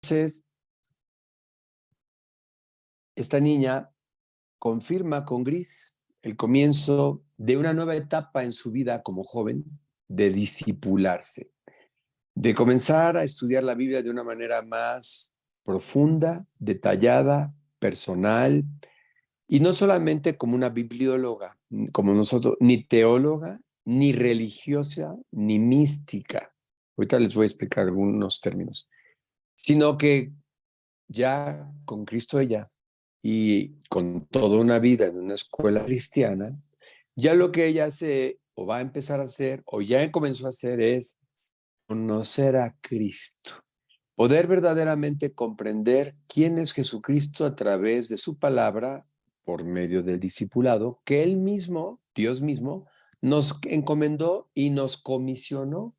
Entonces, esta niña confirma con Gris el comienzo de una nueva etapa en su vida como joven, de discipularse, de comenzar a estudiar la Biblia de una manera más profunda, detallada, personal, y no solamente como una biblióloga, como nosotros, ni teóloga, ni religiosa, ni mística. Ahorita les voy a explicar algunos términos, sino que ya con Cristo ella y con toda una vida en una escuela cristiana, ya lo que ella hace o va a empezar a hacer o ya comenzó a hacer es conocer a Cristo, poder verdaderamente comprender quién es Jesucristo a través de su palabra por medio del discipulado que Él mismo, Dios mismo, nos encomendó y nos comisionó.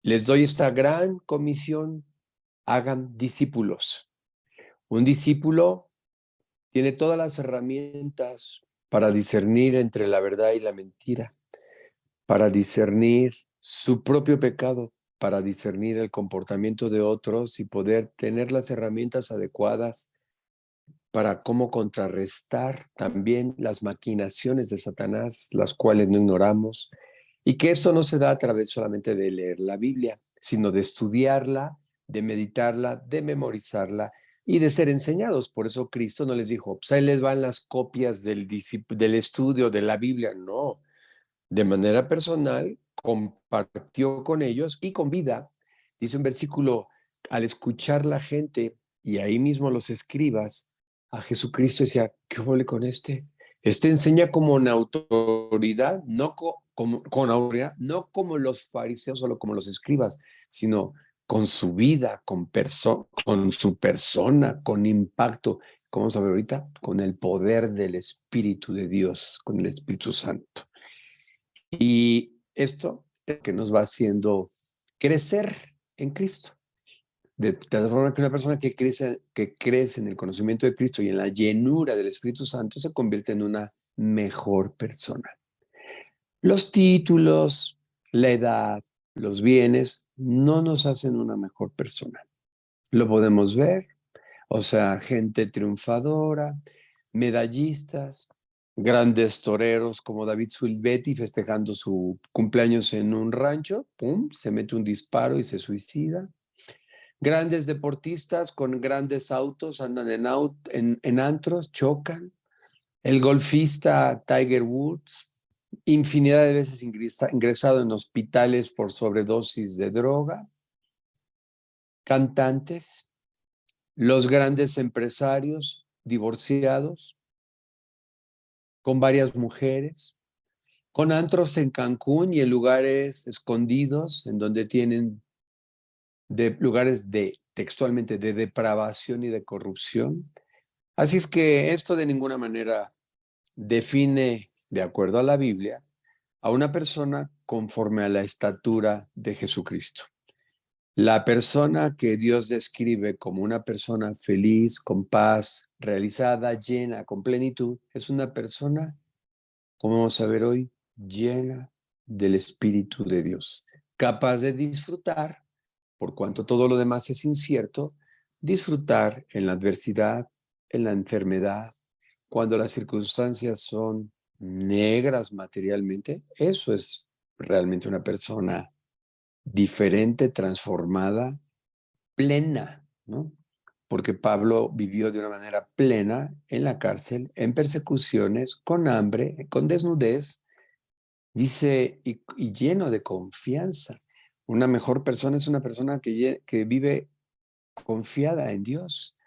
Les doy esta gran comisión: hagan discípulos. Un discípulo tiene todas las herramientas para discernir entre la verdad y la mentira, para discernir su propio pecado, para discernir el comportamiento de otros y poder tener las herramientas adecuadas para cómo contrarrestar también las maquinaciones de Satanás, las cuales no ignoramos, y que esto no se da a través solamente de leer la Biblia, sino de estudiarla, de meditarla, de memorizarla y de ser enseñados. Por eso Cristo no les dijo, pues ahí les van las copias del estudio de la Biblia. No, de manera personal compartió con ellos y con vida. Dice un versículo: al escuchar la gente y ahí mismo los escribas a Jesucristo, decía, ¿qué huele con este? Este enseña como una autoridad, no con autoridad, no como los fariseos, solo como los escribas, sino con su vida, con su persona, con impacto. ¿Cómo vamos a ver ahorita? Con el poder del Espíritu de Dios, con el Espíritu Santo. Y esto es lo que nos va haciendo crecer en Cristo. De tal forma que una persona que crece en el conocimiento de Cristo y en la llenura del Espíritu Santo se convierte en una mejor persona. Los títulos, la edad, los bienes no nos hacen una mejor persona. Lo podemos ver, o sea, gente triunfadora, medallistas, grandes toreros como David Silvetti festejando su cumpleaños en un rancho, ¡pum!, se mete un disparo y se suicida. Grandes deportistas con grandes autos andan en antros, chocan. El golfista Tiger Woods, infinidad de veces ingresado en hospitales por sobredosis de droga. Cantantes, los grandes empresarios divorciados, con varias mujeres, con antros en Cancún y en lugares escondidos, en donde tienen lugares textualmente, de depravación y de corrupción. Así es que esto de ninguna manera define, de acuerdo a la Biblia, a una persona conforme a la estatura de Jesucristo. La persona que Dios describe como una persona feliz, con paz, realizada, llena, con plenitud, es una persona, como vamos a ver hoy, llena del Espíritu de Dios, capaz de disfrutar, por cuanto todo lo demás es incierto, disfrutar en la adversidad, en la enfermedad, cuando las circunstancias son negras materialmente. Eso es realmente una persona diferente, transformada, plena, ¿no? Porque Pablo vivió de una manera plena en la cárcel, en persecuciones, con hambre, con desnudez, dice, y lleno de confianza. Una mejor persona es una persona que vive confiada en Dios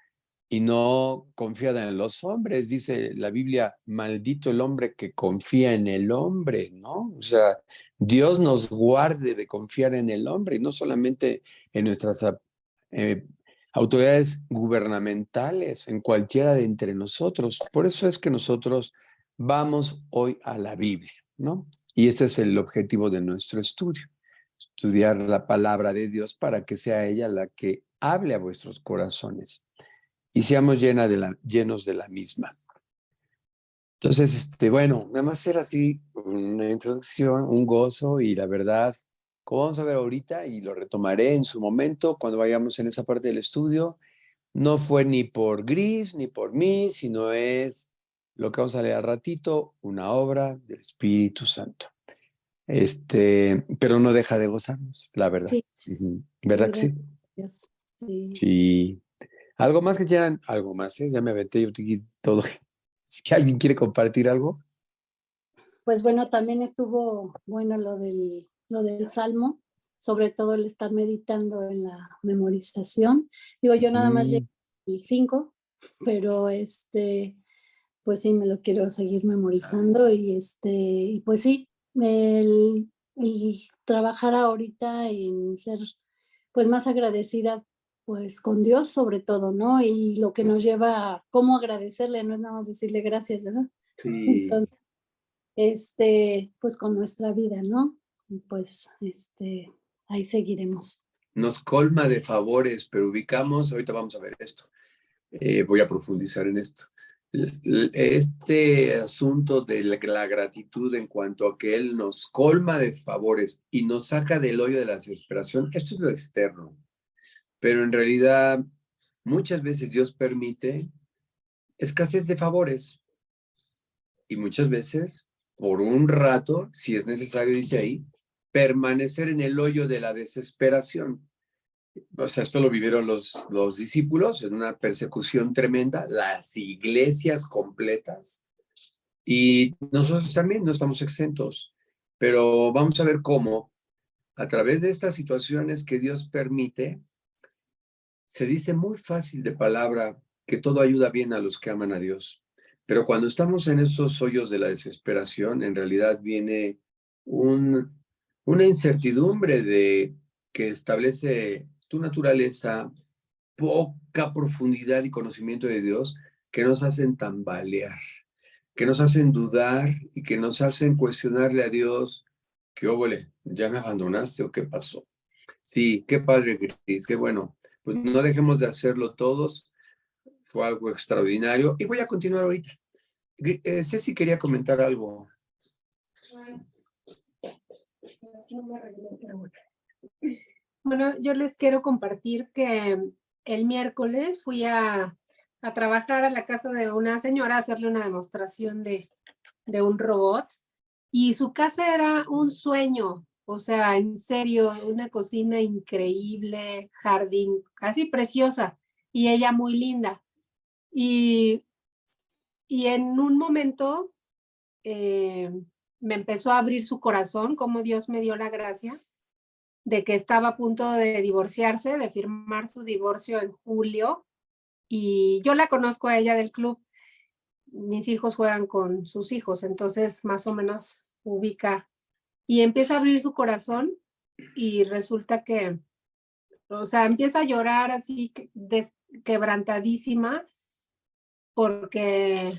y no confiada en los hombres. Dice la Biblia, maldito el hombre que confía en el hombre, ¿no? O sea, Dios nos guarde de confiar en el hombre y no solamente en nuestras eh, autoridades gubernamentales, en cualquiera de entre nosotros. Por eso es que nosotros vamos hoy a la Biblia, ¿no? Y este es el objetivo de nuestro estudio: estudiar la palabra de Dios para que sea ella la que hable a vuestros corazones y seamos llenos de la misma. Entonces, bueno, nada más era así una introducción, un gozo, y la verdad, como vamos a ver ahorita, y lo retomaré en su momento cuando vayamos en esa parte del estudio, no fue ni por Gris ni por mí, sino es lo que vamos a leer al ratito, una obra del Espíritu Santo. Pero no deja de gozarnos, la verdad. Sí, ¿Verdad sí, que sí? gracias. Sí. Sí. Algo más que quieran, algo más, ¿eh? Ya me aventé yo todo. ¿Es que alguien quiere compartir algo? Pues bueno, también estuvo bueno lo del Salmo, sobre todo el estar meditando en la memorización. Digo, yo nada más llegué Mm, al 5, pero pues sí, me lo quiero seguir memorizando y pues sí, el trabajar ahorita en ser, pues, más agradecida, pues, con Dios sobre todo, ¿no? Y lo que nos lleva a cómo agradecerle, no es nada más decirle gracias, ¿verdad? sí. Entonces, pues, con nuestra vida, ¿no? Y pues, ahí seguiremos. Nos colma de favores, pero ubicamos, ahorita vamos a ver esto. Voy a profundizar en esto. Este asunto de la gratitud en cuanto a que Él nos colma de favores y nos saca del hoyo de la desesperación, esto es lo externo, pero en realidad muchas veces Dios permite escasez de favores y muchas veces, por un rato, si es necesario, dice ahí, permanecer en el hoyo de la desesperación. O sea, esto lo vivieron los discípulos en una persecución tremenda, las iglesias completas, y nosotros también no estamos exentos, pero vamos a ver cómo, a través de estas situaciones que Dios permite, se dice muy fácil de palabra que todo ayuda bien a los que aman a Dios. Pero cuando estamos en esos hoyos de la desesperación, en realidad viene un, una incertidumbre de que establece tu naturaleza, poca profundidad y conocimiento de Dios, que nos hacen tambalear, que nos hacen dudar y que nos hacen cuestionarle a Dios, ¿qué óvole? ¿Ya me abandonaste o qué pasó? Sí, qué padre, Cris, qué bueno. Pues no dejemos de hacerlo todos. Fue algo extraordinario. Y voy a continuar ahorita. Ceci quería comentar algo. Bueno, yo les quiero compartir que el miércoles fui a trabajar a la casa de una señora a hacerle una demostración de un robot y su casa era un sueño, o sea, en serio, una cocina increíble, jardín, casi preciosa y ella muy linda. Y, y en un momento eh, me empezó a abrir su corazón, como Dios me dio la gracia de que estaba a punto de divorciarse, de firmar su divorcio en julio, y yo la conozco a ella del club. Mis hijos juegan con sus hijos, entonces más o menos ubica y empieza a abrir su corazón y resulta que, o sea, empieza a llorar así quebrantadísima porque,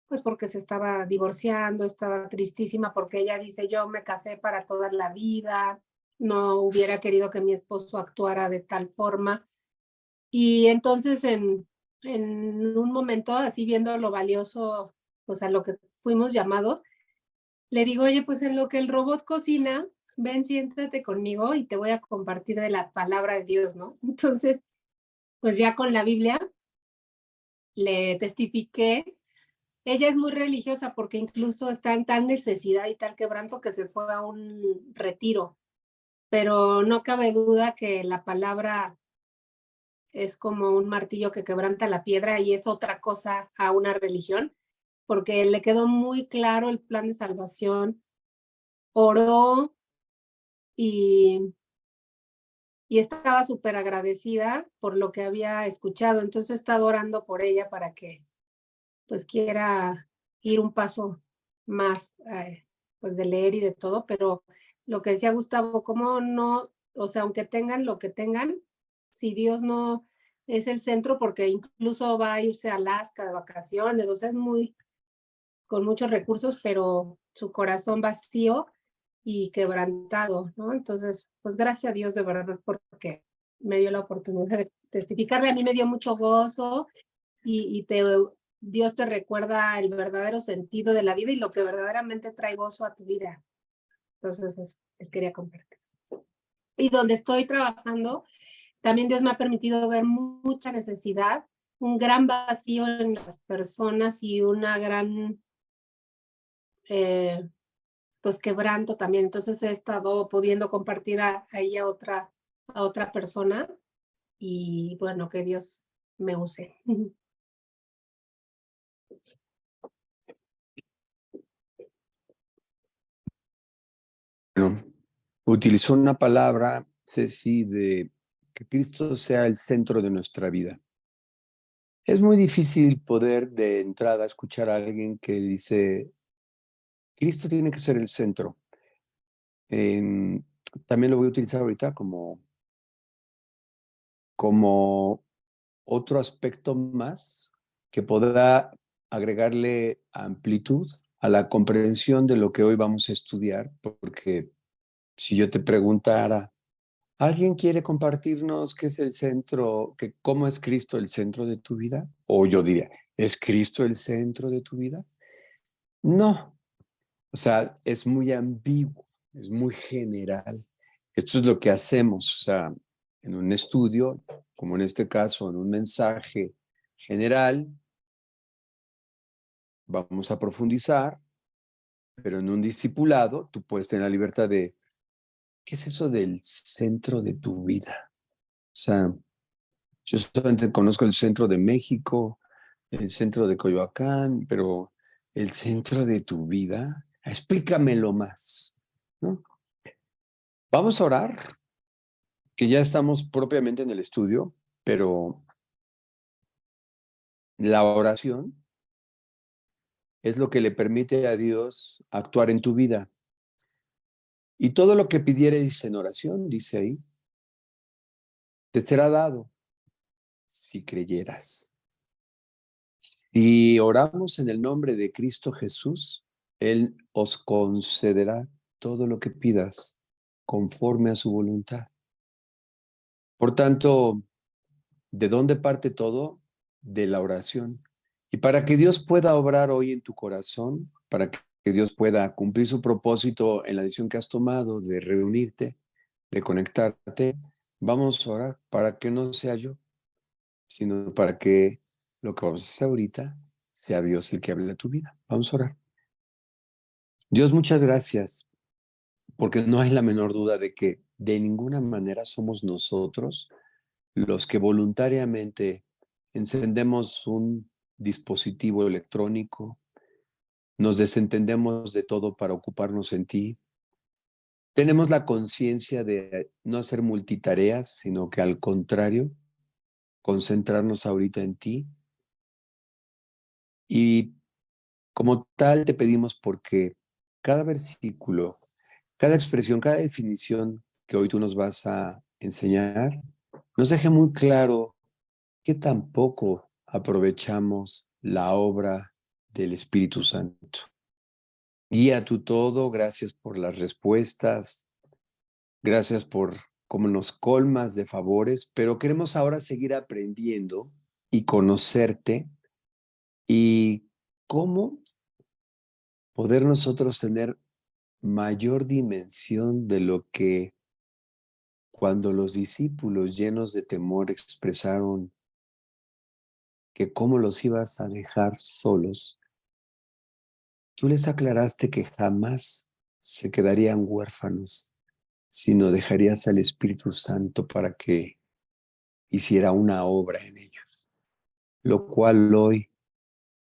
pues porque se estaba divorciando, estaba tristísima porque ella dice, yo me casé para toda la vida, no hubiera querido que mi esposo actuara de tal forma. Y entonces en un momento, así viendo lo valioso, pues a lo que fuimos llamados, le digo, oye, pues en lo que el robot cocina, ven, siéntate conmigo y te voy a compartir de la palabra de Dios, ¿no? Entonces, pues ya con la Biblia le testifiqué. Ella es muy religiosa porque incluso está en tal necesidad y tal quebranto que se fue a un retiro, pero no cabe duda que la palabra es como un martillo que quebranta la piedra y es otra cosa a una religión, porque le quedó muy claro el plan de salvación, oró y, y estaba súper agradecida por lo que había escuchado. Entonces he estado orando por ella para que pues quiera ir un paso más, pues de leer y de todo, pero lo que decía Gustavo, ¿cómo no? O sea, aunque tengan lo que tengan, si Dios no es el centro, porque incluso va a irse a Alaska de vacaciones, o sea, es muy, con muchos recursos, pero su corazón vacío y quebrantado, ¿no? Entonces, pues gracias a Dios de verdad porque me dio la oportunidad de testificarle, a mí me dio mucho gozo y Dios te recuerda el verdadero sentido de la vida y lo que verdaderamente trae gozo a tu vida. Entonces, les quería compartir. Y donde estoy trabajando, también Dios me ha permitido ver mucha necesidad, un gran vacío en las personas y una gran, pues, quebranto también. Entonces he estado pudiendo compartir ahí a otra persona y bueno, que Dios me use. Bueno, utilizó una palabra, Ceci, de que Cristo sea el centro de nuestra vida. Es muy difícil poder de entrada escuchar a alguien que dice, Cristo tiene que ser el centro. También lo voy a utilizar ahorita como otro aspecto más que pueda agregarle amplitud a la comprensión de lo que hoy vamos a estudiar, porque si yo te preguntara, ¿alguien quiere compartirnos qué es el centro, cómo es Cristo el centro de tu vida? O yo diría, ¿es Cristo el centro de tu vida? No, o sea, es muy ambiguo, es muy general. Esto es lo que hacemos, o sea, en un estudio, como en este caso, en un mensaje general, vamos a profundizar, pero en un discipulado tú puedes tener la libertad de, ¿qué es eso del centro de tu vida? O sea, yo solamente conozco el centro de México, el centro de Coyoacán, pero el centro de tu vida, explícamelo más, ¿no? Vamos a orar, que ya estamos propiamente en el estudio, pero la oración es lo que le permite a Dios actuar en tu vida. Y todo lo que pidiereis en oración, dice ahí, te será dado si creyeras. Y oramos en el nombre de Cristo Jesús, Él os concederá todo lo que pidas conforme a su voluntad. Por tanto, ¿de dónde parte todo? De la oración. Y para que Dios pueda obrar hoy en tu corazón, para que Dios pueda cumplir su propósito en la decisión que has tomado de reunirte, de conectarte, vamos a orar para que no sea yo, sino para que lo que vamos a hacer ahorita sea Dios el que hable a tu vida. Vamos a orar. Dios, muchas gracias, porque no hay la menor duda de que de ninguna manera somos nosotros los que voluntariamente encendemos un dispositivo electrónico, nos desentendemos de todo para ocuparnos en ti. Tenemos la conciencia de no hacer multitareas, sino que al contrario, concentrarnos ahorita en ti. Y como tal te pedimos porque cada versículo, cada expresión, cada definición que hoy tú nos vas a enseñar, nos deje muy claro que tampoco aprovechamos la obra del Espíritu Santo. Guía tú todo, gracias por las respuestas, gracias por cómo nos colmas de favores, pero queremos ahora seguir aprendiendo y conocerte y cómo poder nosotros tener mayor dimensión de lo que cuando los discípulos llenos de temor expresaron que cómo los ibas a dejar solos, tú les aclaraste que jamás se quedarían huérfanos, sino dejarías al Espíritu Santo para que hiciera una obra en ellos, lo cual hoy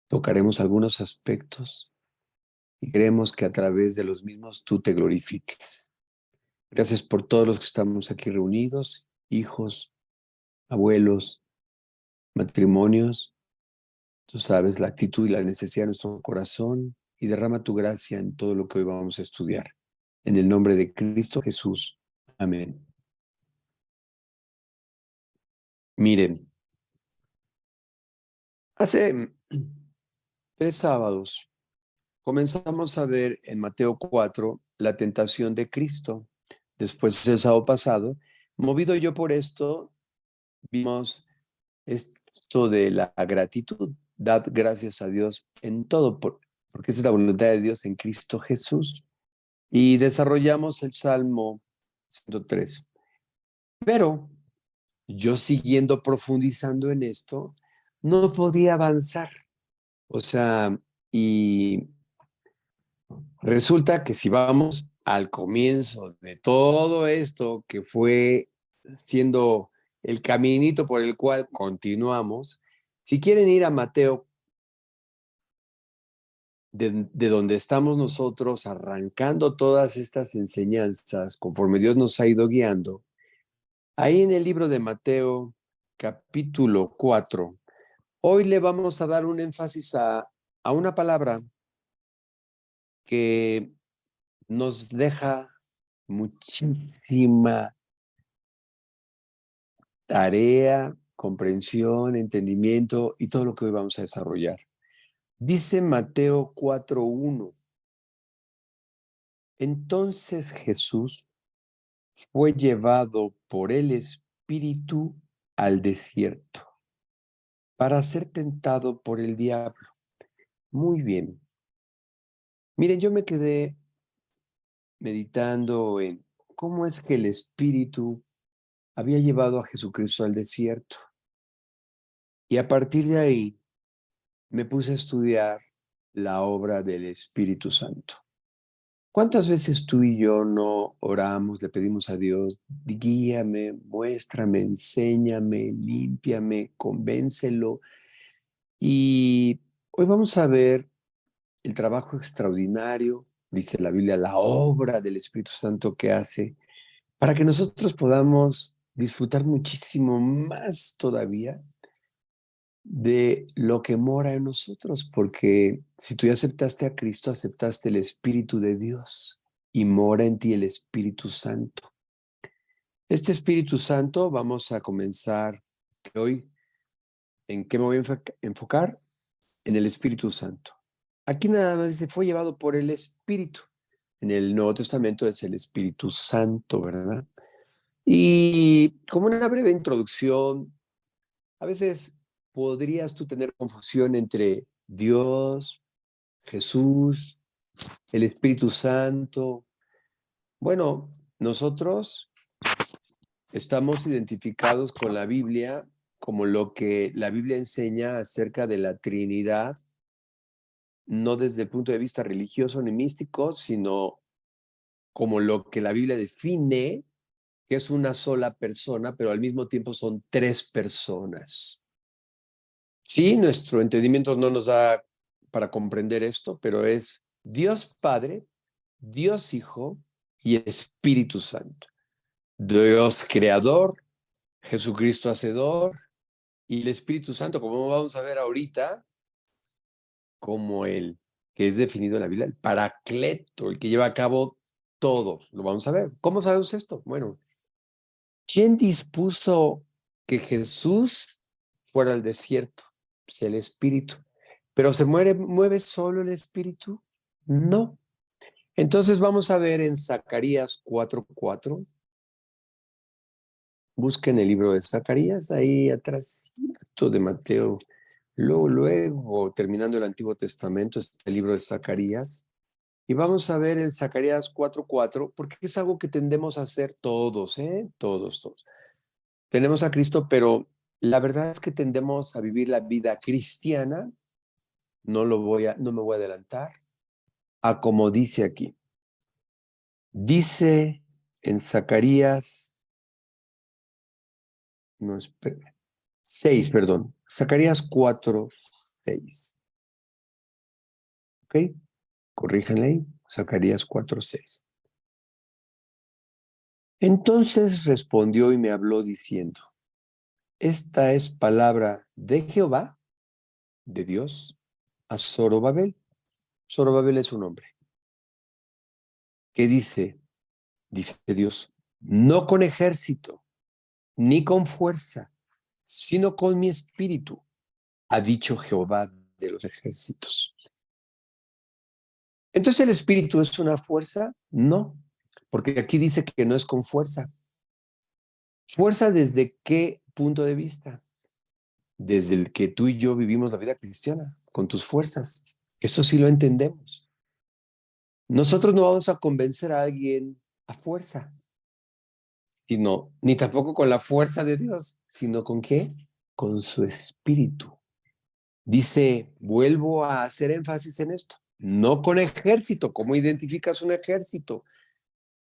tocaremos algunos aspectos y queremos que a través de los mismos tú te glorifiques. Gracias por todos los que estamos aquí reunidos, hijos, abuelos, matrimonios. Tú sabes la actitud y la necesidad de nuestro corazón y derrama tu gracia en todo lo que hoy vamos a estudiar. En el nombre de Cristo Jesús. Amén. Miren, hace 3 sábados comenzamos a ver en Mateo 4 la tentación de Cristo. Después el sábado pasado, movido yo por esto, vimos esto de la gratitud. Dad gracias a Dios en todo, porque esa es la voluntad de Dios en Cristo Jesús. y desarrollamos el Salmo 103. Pero yo siguiendo profundizando en esto, no podía avanzar. O sea, y resulta que si vamos al comienzo de todo esto que fue siendo el caminito por el cual continuamos, si quieren ir a Mateo, de donde estamos nosotros arrancando todas estas enseñanzas, conforme Dios nos ha ido guiando, ahí en el libro de Mateo, capítulo 4, hoy le vamos a dar un énfasis a una palabra que nos deja muchísima tarea, comprensión, entendimiento y todo lo que hoy vamos a desarrollar. Dice Mateo 4:1. Entonces Jesús fue llevado por el Espíritu al desierto para ser tentado por el diablo. Muy bien. Miren, yo me quedé meditando en cómo es que el Espíritu había llevado a Jesucristo al desierto. Y a partir de ahí me puse a estudiar la obra del Espíritu Santo. ¿Cuántas veces tú y yo no oramos, le pedimos a Dios, guíame, muéstrame, enséñame, límpiame, convéncelo? Y hoy vamos a ver el trabajo extraordinario, dice la Biblia, la obra del Espíritu Santo que hace para que nosotros podamos disfrutar muchísimo más todavía de lo que mora en nosotros, porque si tú ya aceptaste a Cristo, aceptaste el Espíritu de Dios y mora en ti el Espíritu Santo. Este Espíritu Santo vamos a comenzar hoy. ¿En qué me voy a enfocar? En el Espíritu Santo. Aquí nada más dice, fue llevado por el Espíritu. En el Nuevo Testamento es el Espíritu Santo, ¿verdad? Y como una breve introducción, a veces podrías tú tener confusión entre Dios, Jesús, el Espíritu Santo. Bueno, nosotros estamos identificados con la Biblia como lo que la Biblia enseña acerca de la Trinidad, no desde el punto de vista religioso ni místico, sino como lo que la Biblia define, que es una sola persona, pero al mismo tiempo son tres personas. Sí, nuestro entendimiento no nos da para comprender esto, pero es Dios Padre, Dios Hijo y Espíritu Santo. Dios Creador, Jesucristo Hacedor y el Espíritu Santo, como vamos a ver ahorita, como el que es definido en la Biblia, el Paracleto, el que lleva a cabo todo. Lo vamos a ver. ¿Cómo sabemos esto? Bueno, ¿quién dispuso que Jesús fuera al desierto? Pues el Espíritu. ¿Pero se mueve solo el Espíritu? No. Entonces vamos a ver en Zacarías 4:4. Busquen el libro de Zacarías, ahí atrás de Mateo. Luego, terminando el Antiguo Testamento, está el libro de Zacarías. Y vamos a ver en Zacarías 4:4, porque es algo que tendemos a hacer todos, ¿eh? Todos. Tenemos a Cristo, pero la verdad es que tendemos a vivir la vida cristiana, no me voy a adelantar, a como dice aquí. Dice en Zacarías, no, espera, 6, perdón, Zacarías 4:6. ¿Ok? Corríjanle ahí, Zacarías 4:6. Entonces respondió y me habló diciendo, esta es palabra de Jehová, de Dios, a Zorobabel. Zorobabel es su nombre. ¿Qué dice? Dice Dios, no con ejército, ni con fuerza, sino con mi espíritu, ha dicho Jehová de los ejércitos. Entonces, ¿el espíritu es una fuerza? No, porque aquí dice que no es con fuerza. ¿Fuerza desde qué punto de vista? Desde el que tú y yo vivimos la vida cristiana, con tus fuerzas. Esto sí lo entendemos. Nosotros no vamos a convencer a alguien a fuerza, sino, ni tampoco con la fuerza de Dios, sino ¿con qué? Con su espíritu. Dice, vuelvo a hacer énfasis en esto, no con ejército. ¿Cómo identificas un ejército?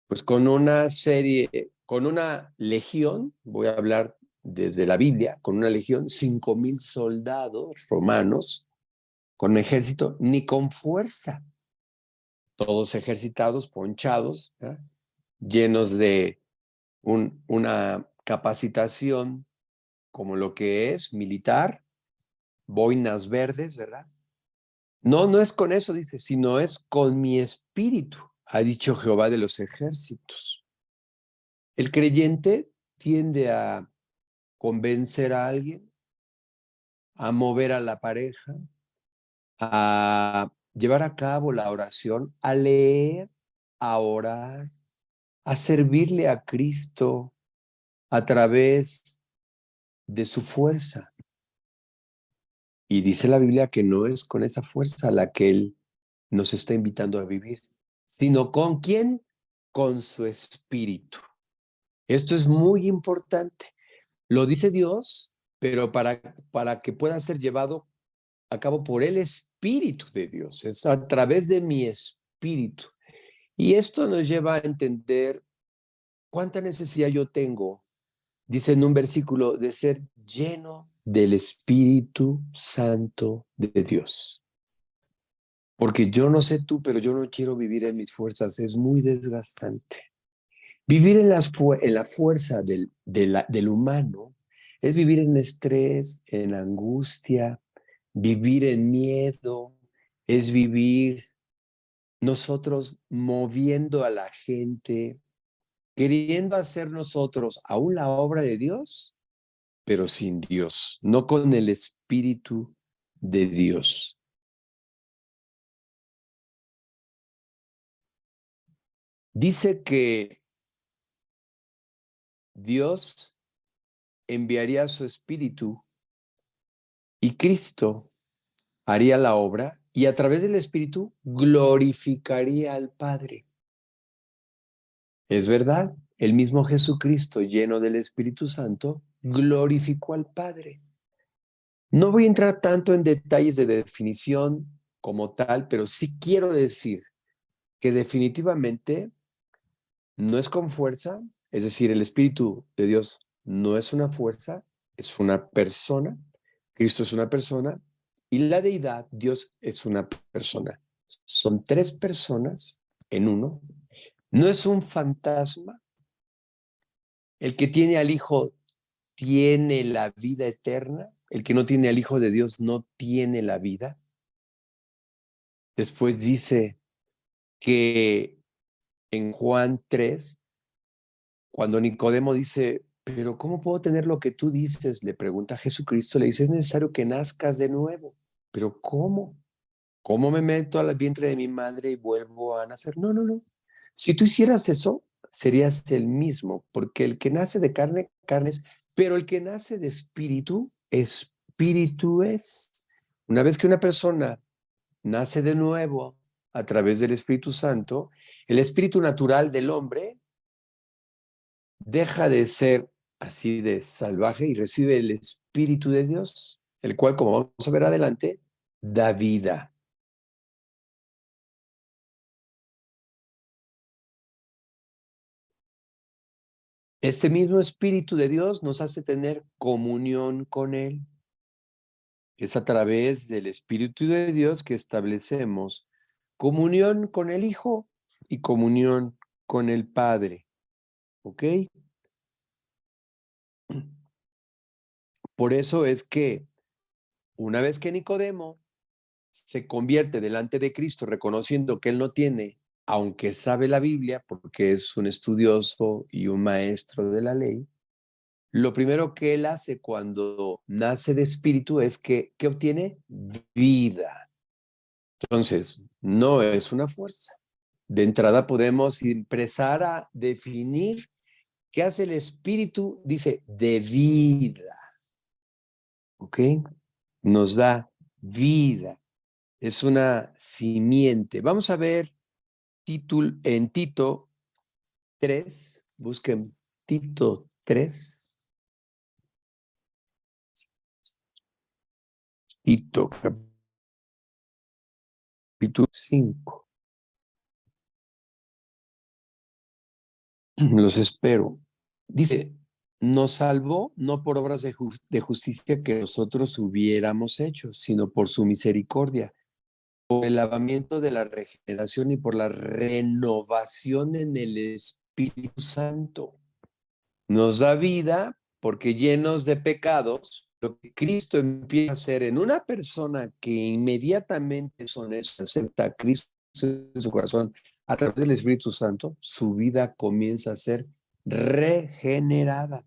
Pues con una serie, con una legión, voy a hablar desde la Biblia, con una legión, 5,000 soldados romanos, con un ejército, ni con fuerza, todos ejercitados, ponchados, ¿verdad? Llenos de una capacitación como lo que es militar, boinas verdes, ¿verdad? No, no es con eso, dice, sino es con mi espíritu, ha dicho Jehová de los ejércitos. El creyente tiende a convencer a alguien, a mover a la pareja, a llevar a cabo la oración, a leer, a orar, a servirle a Cristo a través de su fuerza. Y dice la Biblia que no es con esa fuerza la que Él nos está invitando a vivir, sino ¿con quién? Con su espíritu. Esto es muy importante. Lo dice Dios, pero para que pueda ser llevado a cabo por el Espíritu de Dios. Es a través de mi espíritu. Y esto nos lleva a entender cuánta necesidad yo tengo, dice en un versículo, de ser lleno del Espíritu Santo de Dios. Porque yo no sé tú, pero yo no quiero vivir en mis fuerzas. Es muy desgastante. Vivir en la fuerza del humano es vivir en estrés, en angustia, vivir en miedo, es vivir nosotros moviendo a la gente, queriendo hacer nosotros aún la obra de Dios, pero sin Dios, no con el Espíritu de Dios. Dice que Dios enviaría su Espíritu y Cristo haría la obra y a través del Espíritu glorificaría al Padre. Es verdad, el mismo Jesucristo, lleno del Espíritu Santo, glorificó al Padre. No voy a entrar tanto en detalles de definición como tal, pero sí quiero decir que definitivamente no es con fuerza, es decir, el Espíritu de Dios no es una fuerza, es una persona, Cristo es una persona y la deidad, Dios es una persona. Son tres personas en uno. No es un fantasma. El que tiene al Hijo tiene la vida eterna. El que no tiene al Hijo de Dios no tiene la vida. Después dice que en Juan 3, cuando Nicodemo dice, pero ¿cómo puedo tener lo que tú dices? Le pregunta a Jesucristo, le dice, es necesario que nazcas de nuevo. ¿Pero cómo? ¿Cómo me meto al vientre de mi madre y vuelvo a nacer? No, no, no. Si tú hicieras eso, serías el mismo, porque el que nace de carne, carne es, pero el que nace de espíritu, espíritu es. Una vez que una persona nace de nuevo a través del Espíritu Santo, el espíritu natural del hombre deja de ser así de salvaje y recibe el Espíritu de Dios, el cual, como vamos a ver adelante, da vida. Este mismo Espíritu de Dios nos hace tener comunión con Él. Es a través del Espíritu de Dios que establecemos comunión con el Hijo y comunión con el Padre. ¿Ok? Por eso es que una vez que Nicodemo se convierte delante de Cristo reconociendo que él no tiene, aunque sabe la Biblia, porque es un estudioso y un maestro de la ley, lo primero que él hace cuando nace de espíritu es que obtiene vida. Entonces, no es una fuerza. De entrada podemos empezar a definir qué hace el espíritu, dice, de vida. ¿Ok? Nos da vida. Es una simiente. Vamos a ver en Tito 3, busquen Tito 3, Tito capítulo 5. Los espero. Dice, nos salvó no por obras de justicia que nosotros hubiéramos hecho, sino por su misericordia, por el lavamiento de la regeneración y por la renovación en el Espíritu Santo. Nos da vida porque llenos de pecados, lo que Cristo empieza a hacer en una persona que inmediatamente es honesta, acepta a Cristo en su corazón a través del Espíritu Santo, su vida comienza a ser regenerada,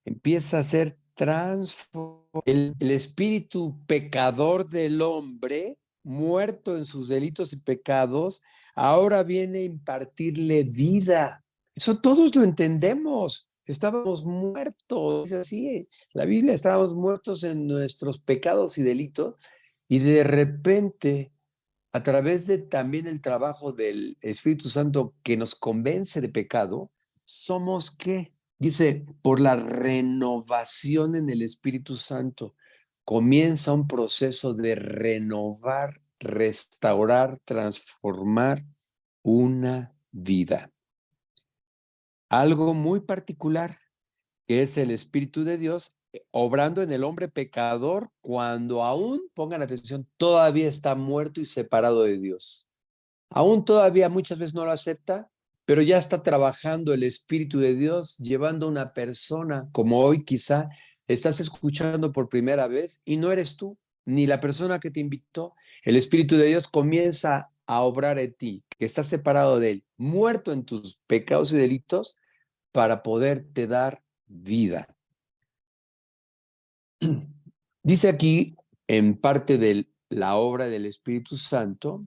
empieza a ser transformada. El espíritu pecador del hombre, muerto en sus delitos y pecados, ahora viene a impartirle vida. Eso todos lo entendemos. Estábamos muertos, es así, la Biblia, estábamos muertos en nuestros pecados y delitos, y de repente, a través de también el trabajo del Espíritu Santo que nos convence de pecado, somos ¿qué? Dice, por la renovación en el Espíritu Santo, comienza un proceso de renovar, restaurar, transformar una vida. Algo muy particular, que es el Espíritu de Dios obrando en el hombre pecador cuando aún, pongan atención, todavía está muerto y separado de Dios. Aún todavía muchas veces no lo acepta, pero ya está trabajando el Espíritu de Dios, llevando a una persona, como hoy quizá estás escuchando por primera vez y no eres tú, ni la persona que te invitó. El Espíritu de Dios comienza a obrar en ti, que estás separado de Él, muerto en tus pecados y delitos, para poderte dar vida. Dice aquí, en parte de la obra del Espíritu Santo,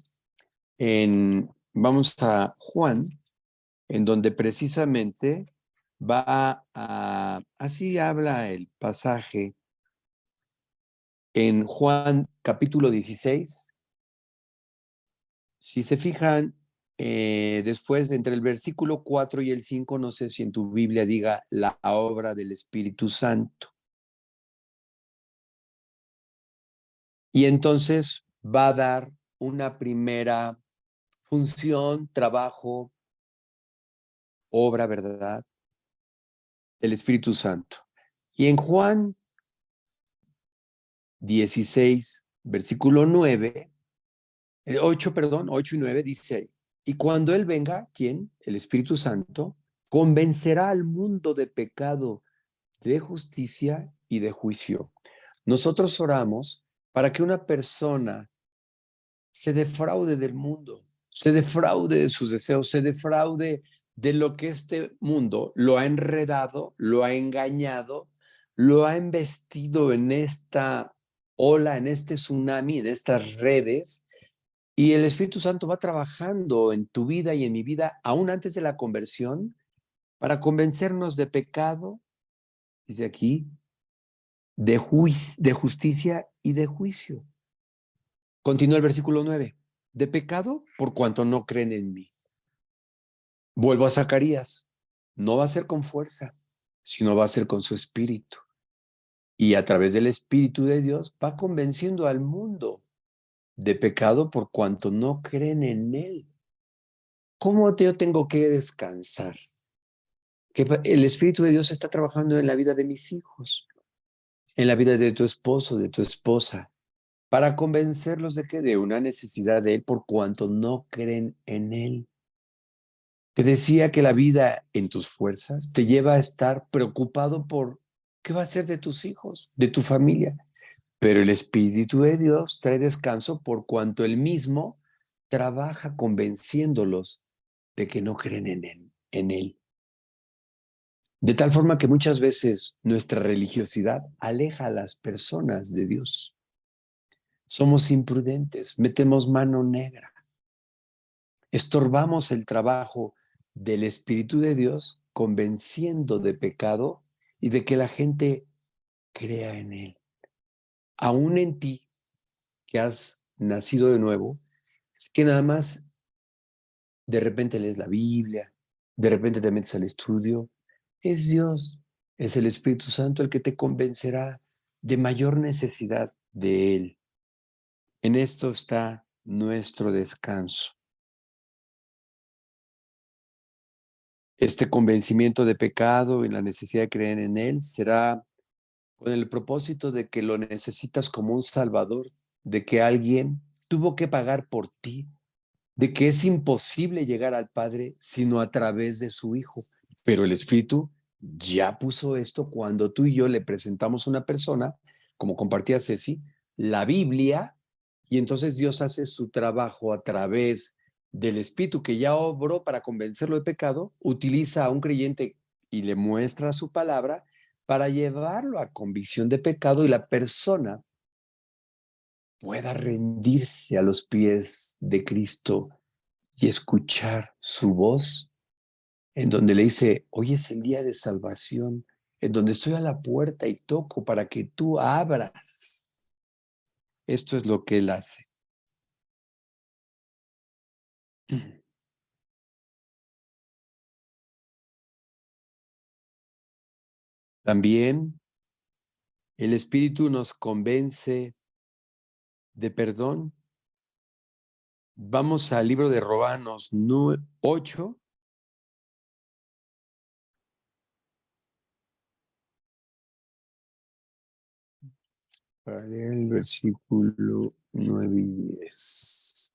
vamos a Juan, en donde precisamente así habla el pasaje en Juan capítulo 16. Si se fijan, después entre el versículo 4 y el 5, no sé si en tu Biblia diga la obra del Espíritu Santo. Y entonces va a dar una primera función, trabajo, obra, ¿verdad? Del Espíritu Santo. Y en Juan 16, versículo 9, 8 y 9 dice, y cuando Él venga, ¿quién? El Espíritu Santo, convencerá al mundo de pecado, de justicia y de juicio. Nosotros oramos para que una persona se defraude del mundo, se defraude de sus deseos, se defraude de lo que este mundo lo ha enredado, lo ha engañado, lo ha embestido en esta ola, en este tsunami, en estas redes, y el Espíritu Santo va trabajando en tu vida y en mi vida, aún antes de la conversión, para convencernos de pecado, dice aquí, de justicia y de juicio. Continúa el versículo 9. De pecado por cuanto no creen en mí. Vuelvo a Zacarías. No va a ser con fuerza, sino va a ser con su espíritu. Y a través del Espíritu de Dios va convenciendo al mundo de pecado por cuanto no creen en Él. ¿Cómo yo tengo que descansar? Que el Espíritu de Dios está trabajando en la vida de mis hijos, en la vida de tu esposo, de tu esposa, para convencerlos de que de una necesidad de Él por cuanto no creen en Él. Te decía que la vida en tus fuerzas te lleva a estar preocupado por qué va a ser de tus hijos, de tu familia. Pero el Espíritu de Dios trae descanso por cuanto Él mismo trabaja convenciéndolos de que no creen en Él. De tal forma que muchas veces nuestra religiosidad aleja a las personas de Dios. Somos imprudentes, metemos mano negra, estorbamos el trabajo del Espíritu de Dios convenciendo de pecado y de que la gente crea en Él. Aún en ti, que has nacido de nuevo, es que nada más de repente lees la Biblia, de repente te metes al estudio. Es Dios, es el Espíritu Santo el que te convencerá de mayor necesidad de Él. En esto está nuestro descanso. Este convencimiento de pecado y la necesidad de creer en Él será con el propósito de que lo necesitas como un salvador, de que alguien tuvo que pagar por ti, de que es imposible llegar al Padre sino a través de su Hijo. Pero el Espíritu ya puso esto cuando tú y yo le presentamos a una persona, como compartía Ceci, la Biblia, y entonces Dios hace su trabajo a través del Espíritu que ya obró para convencerlo de pecado, utiliza a un creyente y le muestra su palabra para llevarlo a convicción de pecado y la persona pueda rendirse a los pies de Cristo y escuchar su voz en donde le dice, hoy es el día de salvación, en donde estoy a la puerta y toco para que tú abras. Esto es lo que Él hace. También el Espíritu nos convence de perdón. Vamos al libro de Romanos 8. Para leer el versículo 9 y 10.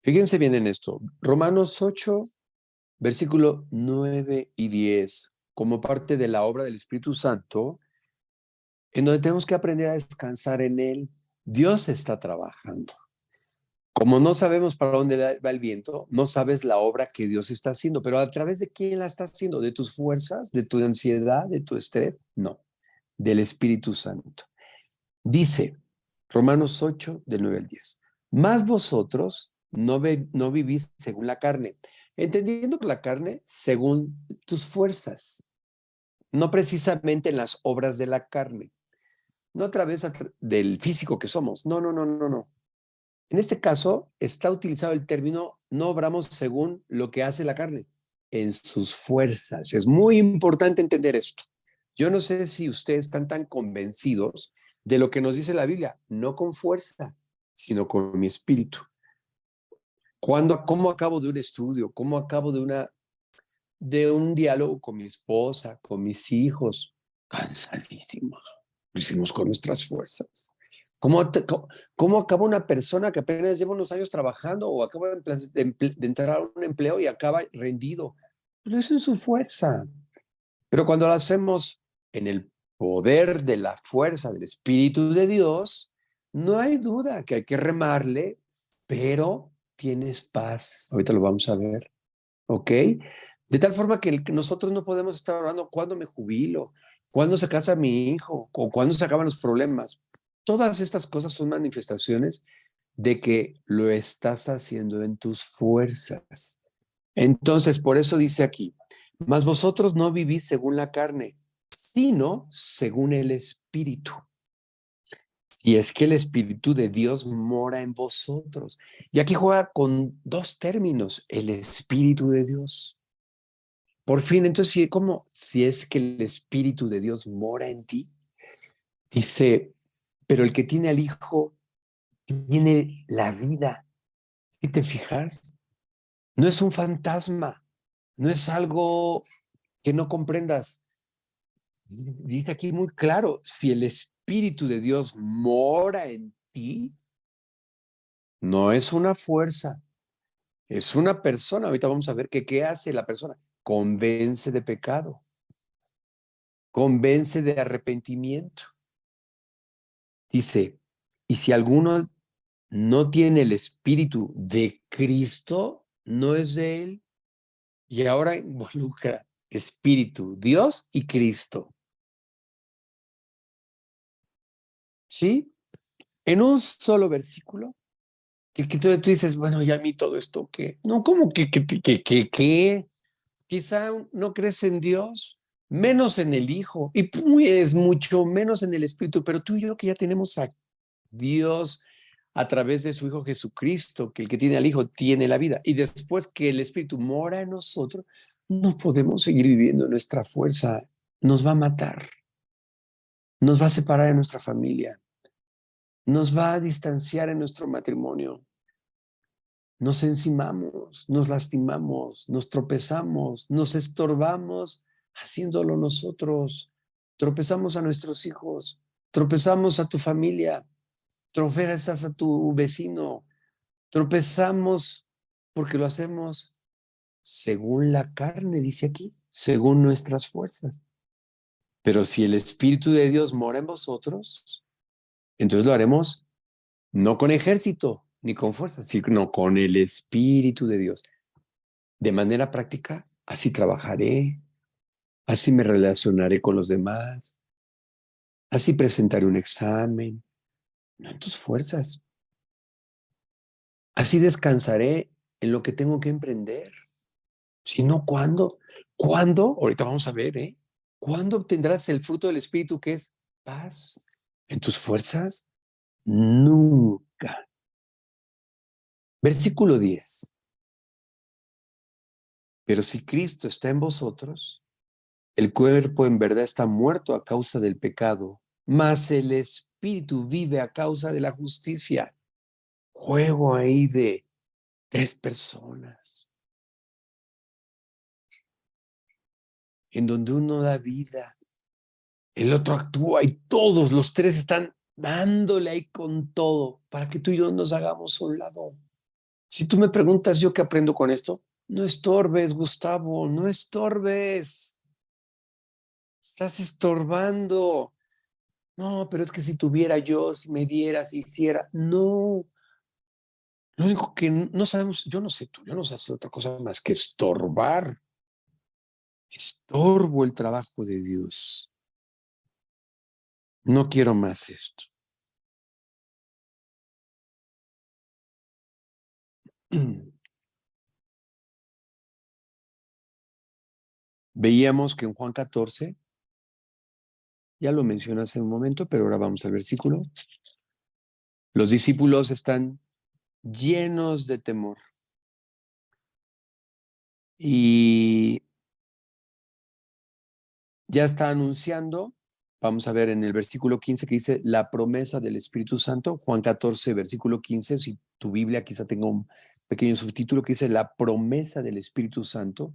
Fíjense bien en esto. Romanos 8, versículo 9 y 10, como parte de la obra del Espíritu Santo, en donde tenemos que aprender a descansar en Él. Dios está trabajando. Como no sabemos para dónde va el viento, no sabes la obra que Dios está haciendo, pero ¿a través de quién la está haciendo? ¿De tus fuerzas? ¿De tu ansiedad? ¿De tu estrés? No, del Espíritu Santo. Dice Romanos 8, del 9 al 10. Más vosotros no vivís según la carne, entendiendo que la carne según tus fuerzas, no precisamente en las obras de la carne, no a través del físico que somos. No, no, no, no, no. En este caso está utilizado el término no obramos según lo que hace la carne, en sus fuerzas. Es muy importante entender esto. Yo no sé si ustedes están tan convencidos de lo que nos dice la Biblia, no con fuerza, sino con mi espíritu. ¿Cómo acabo de un estudio? ¿Cómo acabo de un diálogo con mi esposa, con mis hijos? Cansadísimos. Lo hicimos con nuestras fuerzas. ¿Cómo acaba una persona que apenas lleva unos años trabajando o acaba de entrar a un empleo y acaba rendido? Lo hizo en su fuerza. Pero cuando lo hacemos en el poder de la fuerza del Espíritu de Dios, no hay duda que hay que remarle, pero tienes paz. Ahorita lo vamos a ver, ¿ok? De tal forma que nosotros no podemos estar hablando cuándo me jubilo, cuándo se casa mi hijo o cuándo se acaban los problemas. Todas estas cosas son manifestaciones de que lo estás haciendo en tus fuerzas. Entonces, por eso dice aquí, mas vosotros no vivís según la carne, sino según el Espíritu. Y es que el Espíritu de Dios mora en vosotros. Y aquí juega con dos términos, el Espíritu de Dios. Por fin, entonces, si es que el Espíritu de Dios mora en ti, dice, pero el que tiene al Hijo tiene la vida. ¿Y te fijas? No es un fantasma, no es algo que no comprendas. Dice aquí muy claro, si el Espíritu de Dios mora en ti, no es una fuerza, es una persona. Ahorita vamos a ver qué hace la persona. Convence de pecado, convence de arrepentimiento. Dice, y si alguno no tiene el Espíritu de Cristo, no es de él. Y ahora involucra Espíritu, Dios y Cristo. ¿Sí? En un solo versículo, que tú dices, bueno, ya a mí todo esto, ¿qué? No, ¿cómo que qué? Quizá no crees en Dios, menos en el Hijo, y es mucho menos en el Espíritu, pero tú y yo que ya tenemos a Dios, a través de su Hijo Jesucristo, que el que tiene al Hijo tiene la vida. Y después que el Espíritu mora en nosotros, no podemos seguir viviendo en nuestra fuerza. Nos va a matar. Nos va a separar de nuestra familia. Nos va a distanciar en nuestro matrimonio. Nos encimamos, nos lastimamos, nos tropezamos, nos estorbamos haciéndolo nosotros. Tropezamos a nuestros hijos, tropezamos a tu familia, tropezas a tu vecino, tropezamos porque lo hacemos según la carne, dice aquí, según nuestras fuerzas. Pero si el Espíritu de Dios mora en vosotros, entonces lo haremos no con ejército ni con fuerza, sino con el Espíritu de Dios. De manera práctica, así trabajaré, así me relacionaré con los demás, así presentaré un examen, no en tus fuerzas. Así descansaré en lo que tengo que emprender. Si no, ¿cuándo? ¿Cuándo? Ahorita vamos a ver, ¿eh? ¿Cuándo obtendrás el fruto del Espíritu que es paz? ¿En tus fuerzas? Nunca. Versículo 10. Pero si Cristo está en vosotros, el cuerpo en verdad está muerto a causa del pecado, mas el Espíritu vive a causa de la justicia. Juego ahí de 3 personas, en donde uno da vida, el otro actúa y todos los 3 están dándole ahí con todo para que tú y yo nos hagamos a un lado. Si tú me preguntas yo qué aprendo con esto, no estorbes, Gustavo, no estorbes. Estás estorbando. No, pero es que si tuviera yo, si me diera, si hiciera. No. Lo único que no sabemos, yo no sé tú, yo no sé hacer otra cosa más que estorbar. Estorbo el trabajo de Dios. No quiero más esto. Veíamos que en Juan 14, ya lo mencioné hace un momento, pero ahora vamos al versículo. Los discípulos están llenos de temor. Y ya está anunciando, vamos a ver en el versículo 15 que dice la promesa del Espíritu Santo, Juan 14, versículo 15, si tu Biblia quizá tenga un pequeño subtítulo que dice la promesa del Espíritu Santo.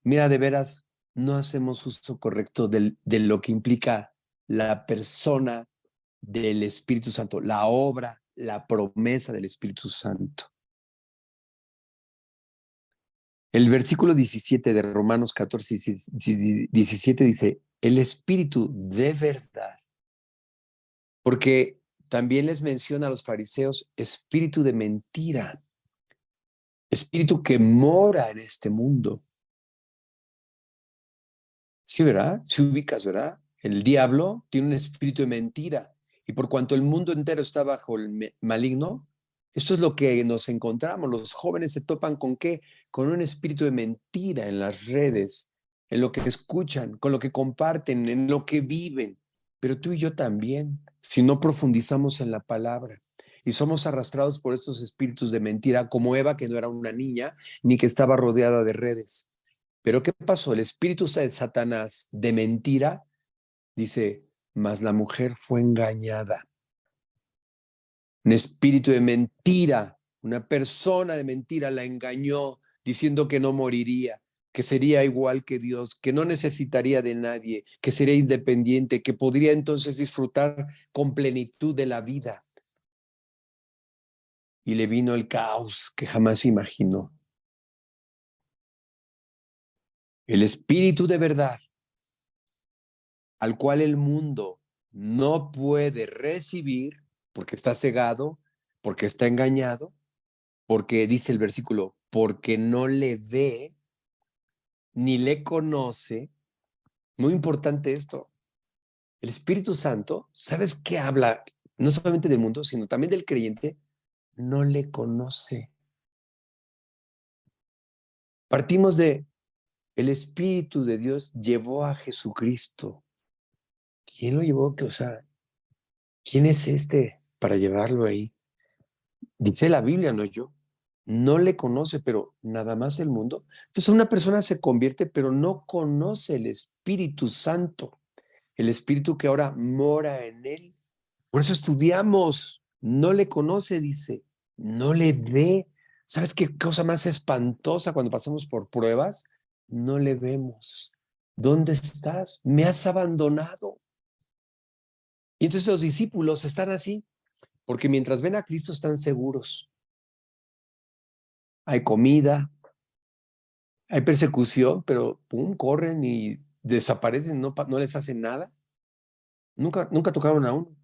Mira, de veras, no hacemos uso correcto de lo que implica la persona del Espíritu Santo, la obra, la promesa del Espíritu Santo. El versículo 17 de Romanos 14 y 17 dice, el Espíritu de verdad, porque también les menciona a los fariseos espíritu de mentira, espíritu que mora en este mundo. Sí, ¿verdad? Si ubicas, ¿verdad? El diablo tiene un espíritu de mentira y por cuanto el mundo entero está bajo el maligno, esto es lo que nos encontramos. Los jóvenes se topan con ¿qué? Con un espíritu de mentira en las redes, en lo que escuchan, con lo que comparten, en lo que viven. Pero tú y yo también, si no profundizamos en la palabra y somos arrastrados por estos espíritus de mentira, como Eva, que no era una niña, ni que estaba rodeada de redes. Pero ¿qué pasó? El espíritu de Satanás de mentira dice, mas la mujer fue engañada. Un espíritu de mentira, una persona de mentira la engañó diciendo que no moriría, que sería igual que Dios, que no necesitaría de nadie, que sería independiente, que podría entonces disfrutar con plenitud de la vida. Y le vino el caos que jamás imaginó. El espíritu de verdad, al cual el mundo no puede recibir porque está cegado, porque está engañado, porque dice el versículo, porque no le ve ni le conoce. Muy importante esto. El Espíritu Santo, ¿sabes qué habla? No solamente del mundo, sino también del creyente, no le conoce. Partimos de el Espíritu de Dios llevó a Jesucristo. ¿Quién lo llevó? O sea, ¿quién es este para llevarlo ahí. Dice la Biblia, no yo. No le conoce, pero nada más el mundo. Entonces una persona se convierte, pero no conoce el Espíritu Santo, el Espíritu que ahora mora en él. Por eso estudiamos. No le conoce, dice. No le ve. ¿Sabes qué cosa más espantosa cuando pasamos por pruebas? No le vemos. ¿Dónde estás? Me has abandonado. Y entonces los discípulos están así, porque mientras ven a Cristo están seguros. Hay comida, hay persecución, pero pum, corren y desaparecen, no les hacen nada. Nunca tocaron a uno.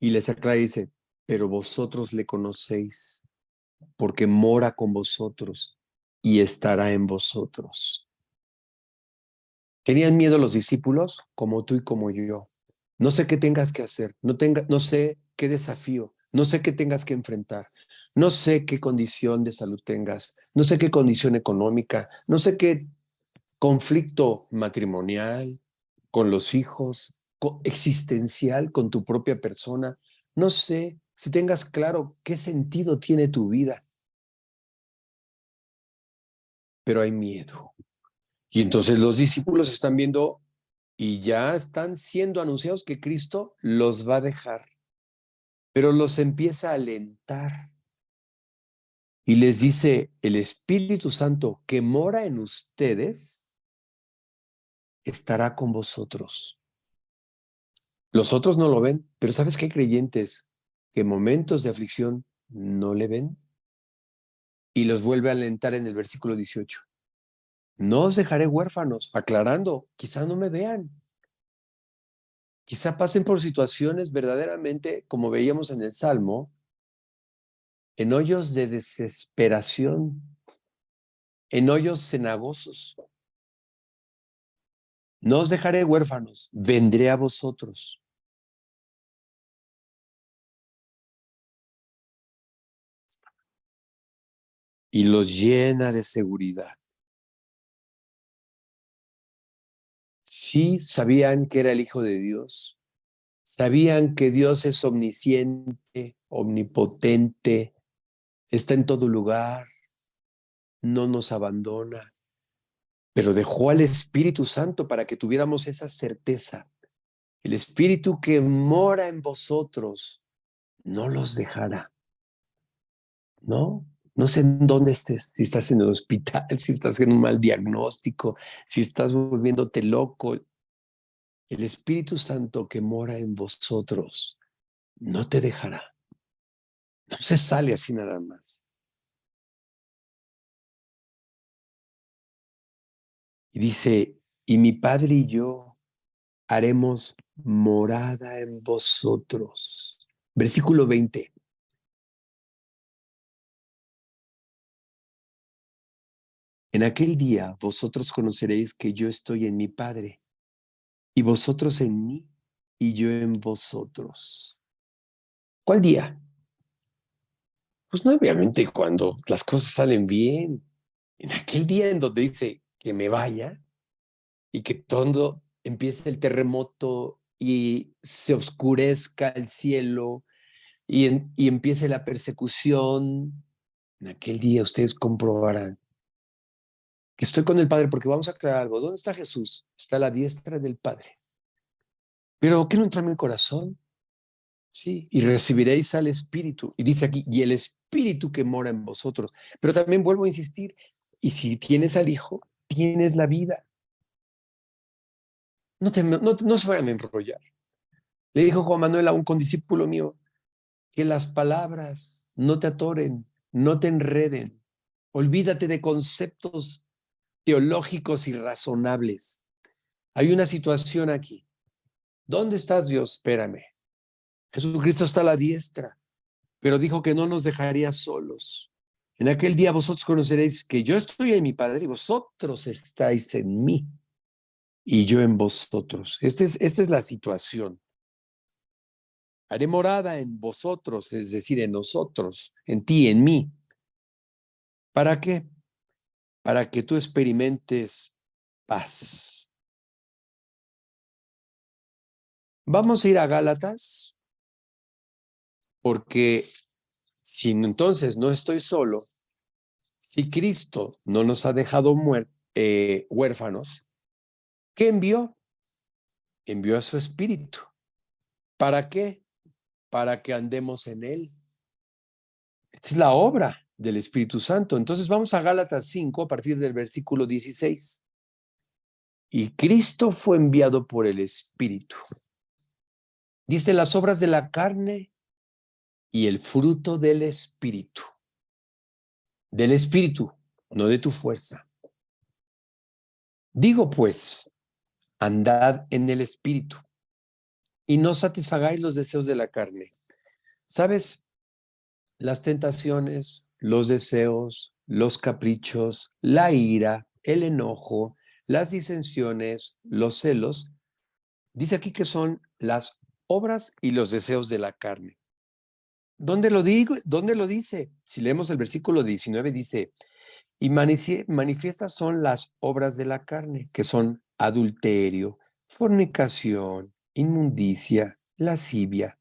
Y les aclara y dice, pero vosotros le conocéis, porque mora con vosotros y estará en vosotros. ¿Tenían miedo los discípulos? Como tú y como yo. No sé qué tengas que hacer, no sé qué desafío, no sé qué tengas que enfrentar, no sé qué condición de salud tengas, no sé qué condición económica, no sé qué conflicto matrimonial, con los hijos, existencial, con tu propia persona. No sé si tengas claro qué sentido tiene tu vida, pero hay miedo. Y entonces los discípulos están viendo y ya están siendo anunciados que Cristo los va a dejar, pero los empieza a alentar y les dice, el Espíritu Santo que mora en ustedes estará con vosotros. Los otros no lo ven, pero ¿sabes qué hay creyentes que en momentos de aflicción no le ven? Y los vuelve a alentar en el versículo 18. No os dejaré huérfanos, aclarando, quizá no me vean, quizá pasen por situaciones verdaderamente, como veíamos en el Salmo, en hoyos de desesperación, en hoyos cenagosos. No os dejaré huérfanos, vendré a vosotros. Y los llena de seguridad. Sí, sabían que era el Hijo de Dios. Sabían que Dios es omnisciente, omnipotente, está en todo lugar, no nos abandona, pero dejó al Espíritu Santo para que tuviéramos esa certeza. El Espíritu que mora en vosotros no los dejará, ¿no? No sé en dónde estés, si estás en el hospital, si estás en un mal diagnóstico, si estás volviéndote loco. El Espíritu Santo que mora en vosotros no te dejará. No se sale así nada más. Y dice, y mi Padre y yo haremos morada en vosotros. Versículo 20. En aquel día vosotros conoceréis que yo estoy en mi Padre, y vosotros en mí, y yo en vosotros. ¿Cuál día? Pues no, obviamente cuando las cosas salen bien. En aquel día en donde dice que me vaya y que todo empiece el terremoto y se oscurezca el cielo y empiece la persecución, en aquel día ustedes comprobarán que estoy con el Padre, porque vamos a aclarar algo. ¿Dónde está Jesús? Está a la diestra del Padre. Pero ¿qué no entra en mi corazón? Sí, y recibiréis al Espíritu. Y dice aquí, y el Espíritu que mora en vosotros. Pero también vuelvo a insistir, y si tienes al Hijo, tienes la vida. No se vayan a enrollar. Le dijo Juan Manuel a un condiscípulo mío, que las palabras no te atoren, no te enreden. Olvídate de conceptos teológicos y razonables. Hay una situación aquí. ¿Dónde estás, Dios? Espérame. Jesucristo está a la diestra, pero dijo que no nos dejaría solos. En aquel día vosotros conoceréis que yo estoy en mi Padre y vosotros estáis en mí y yo en vosotros. Esta es la situación. Haré morada en vosotros, es decir, en nosotros, en ti, en mí. ¿Para qué? Para que tú experimentes paz. Vamos a ir a Gálatas, porque si entonces no estoy solo, si Cristo no nos ha dejado huérfanos, ¿qué envió? Envió a su Espíritu. ¿Para qué? Para que andemos en Él. Esta es la obra del Espíritu Santo. Entonces vamos a Gálatas 5 a partir del versículo 16. Y Cristo fue enviado por el Espíritu. Dice las obras de la carne y el fruto del Espíritu. Del Espíritu, no de tu fuerza. Digo pues, andad en el Espíritu y no satisfagáis los deseos de la carne. ¿Sabes? Las tentaciones, los deseos, los caprichos, la ira, el enojo, las disensiones, los celos, dice aquí que son las obras y los deseos de la carne. ¿Dónde lo digo? ¿Dónde lo dice? Si leemos el versículo 19 dice, y manifiestas son las obras de la carne, que son adulterio, fornicación, inmundicia, lascivia,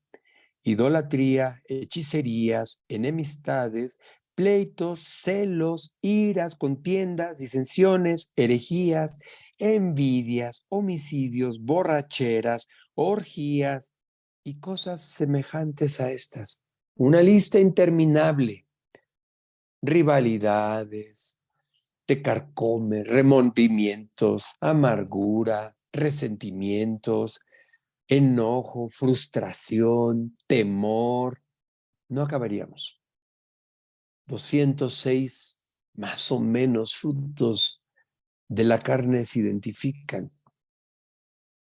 idolatría, hechicerías, enemistades, pleitos, celos, iras, contiendas, disensiones, herejías, envidias, homicidios, borracheras, orgías y cosas semejantes a estas. Una lista interminable. Rivalidades, te carcome, remordimientos, amargura, resentimientos, enojo, frustración, temor. No acabaríamos. 206 más o menos frutos de la carne se identifican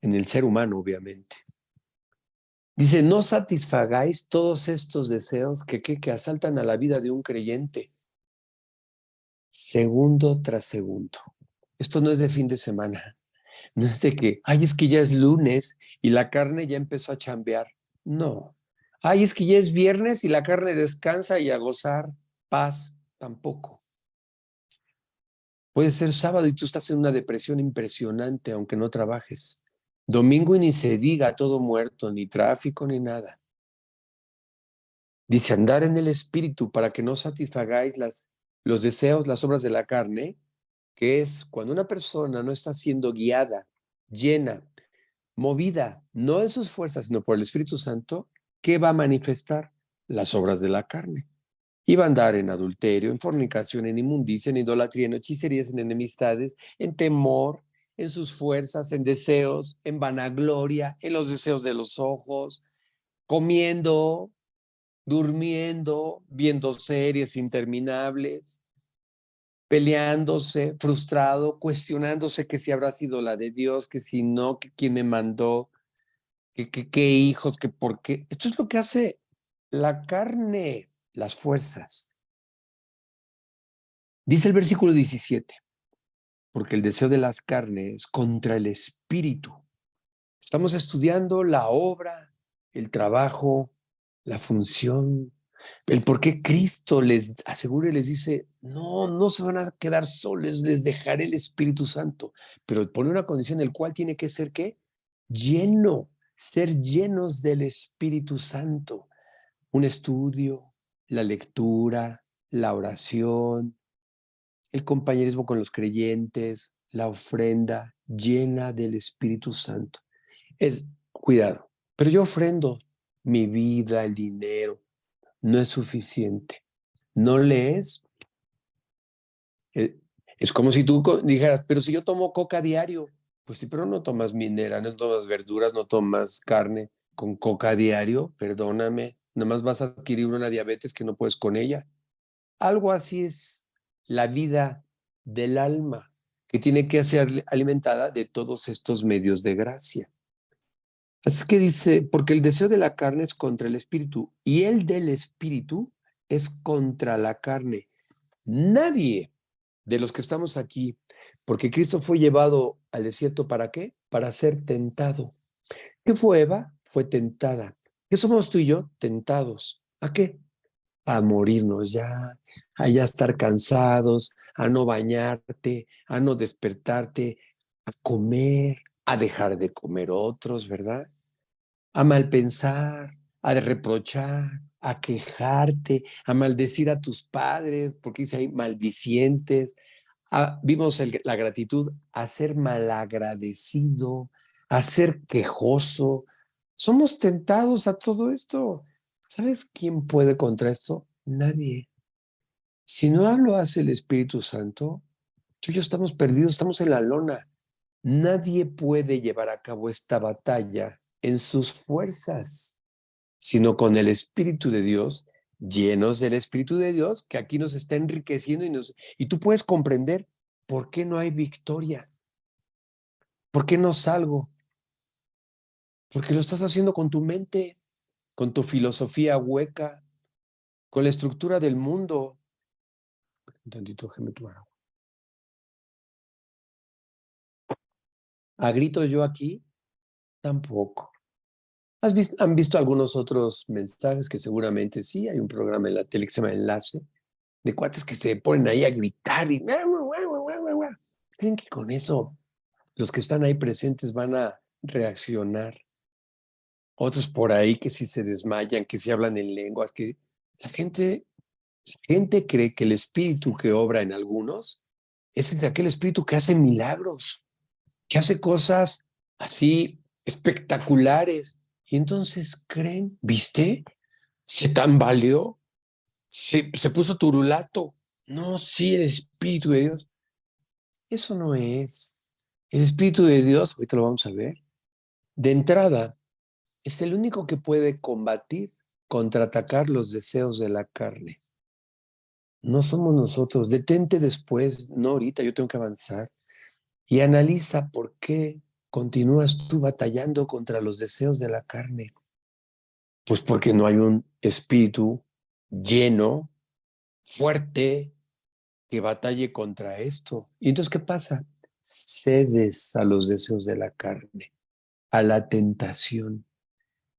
en el ser humano, obviamente. Dice, no satisfagáis todos estos deseos que asaltan a la vida de un creyente, segundo tras segundo. Esto no es de fin de semana. No es de que, ay, es que ya es lunes y la carne ya empezó a chambear. No. Ay, es que ya es viernes y la carne descansa y a gozar paz. Tampoco. Puede ser sábado y tú estás en una depresión impresionante, aunque no trabajes. Domingo y ni se diga, todo muerto, ni tráfico ni nada. Dice, andar en el espíritu para que no satisfagáis los deseos, las obras de la carne, que es cuando una persona no está siendo guiada, llena, movida, no en sus fuerzas, sino por el Espíritu Santo, ¿qué va a manifestar? Las obras de la carne. Y va a andar en adulterio, en fornicación, en inmundicia, en idolatría, en hechicerías, en enemistades, en temor, en sus fuerzas, en deseos, en vanagloria, en los deseos de los ojos, comiendo, durmiendo, viendo series interminables, peleándose, frustrado, cuestionándose que si habrá sido la de Dios, que si no, que quién me mandó, qué hijos, que por qué. Esto es lo que hace la carne, las fuerzas. Dice el versículo 17, porque el deseo de las carnes es contra el espíritu. Estamos estudiando la obra, el trabajo, la función, el por qué Cristo les asegura y les dice, no se van a quedar solos, les dejaré el Espíritu Santo, pero pone una condición, el cual tiene que ser, ¿qué? Lleno, ser llenos del Espíritu Santo. Un estudio, la lectura, la oración, el compañerismo con los creyentes, la ofrenda llena del Espíritu Santo. Cuidado, pero yo ofrendo mi vida, el dinero, no es suficiente. No lees. Es como si tú dijeras, pero si yo tomo coca diario, pues sí, pero no tomas minera, no tomas verduras, no tomas carne con coca diario, perdóname, nomás vas a adquirir una diabetes que no puedes con ella. Algo así es la vida del alma, que tiene que ser alimentada de todos estos medios de gracia. Así que dice, porque el deseo de la carne es contra el espíritu y el del espíritu es contra la carne. Nadie de los que estamos aquí, porque Cristo fue llevado al desierto, ¿para qué? Para ser tentado. ¿Qué fue Eva? Fue tentada. ¿Qué somos tú y yo? Tentados. ¿A qué? A morirnos ya, a ya estar cansados, a no bañarte, a no despertarte, a comer, a dejar de comer otros, ¿verdad? a malpensar, a reprochar, a quejarte, a maldecir a tus padres, porque dice ahí maldicientes. Vimos la gratitud, a ser malagradecido, a ser quejoso. Somos tentados a todo esto. ¿Sabes quién puede contra esto? Nadie. Si no lo hace el Espíritu Santo, tú y yo estamos perdidos, estamos en la lona. Nadie puede llevar a cabo esta batalla en sus fuerzas, sino con el Espíritu de Dios, llenos del Espíritu de Dios, que aquí nos está enriqueciendo y tú puedes comprender por qué no hay victoria, por qué no salgo, porque lo estás haciendo con tu mente, con tu filosofía hueca, con la estructura del mundo. Un tantito, déjame tomar agua. ¿A gritos yo aquí? Tampoco. ¿Han visto algunos otros mensajes que seguramente sí? Hay un programa en la tele que se llama Enlace, de cuates que se ponen ahí a gritar y creen que con eso los que están ahí presentes van a reaccionar. Otros por ahí que sí se desmayan, que sí hablan en lenguas, que la gente cree que el espíritu que obra en algunos es aquel espíritu que hace milagros, que hace cosas así espectaculares. Y entonces creen, ¿viste? Se tambaleó, se puso turulato. No, sí, el Espíritu de Dios. Eso no es. El Espíritu de Dios, ahorita lo vamos a ver, de entrada, es el único que puede combatir, contraatacar los deseos de la carne. No somos nosotros. Detente después, no ahorita, yo tengo que avanzar. Y analiza por qué continúas tú batallando contra los deseos de la carne. Pues porque no hay un espíritu lleno, fuerte, que batalle contra esto. ¿Y entonces qué pasa? Cedes a los deseos de la carne, a la tentación.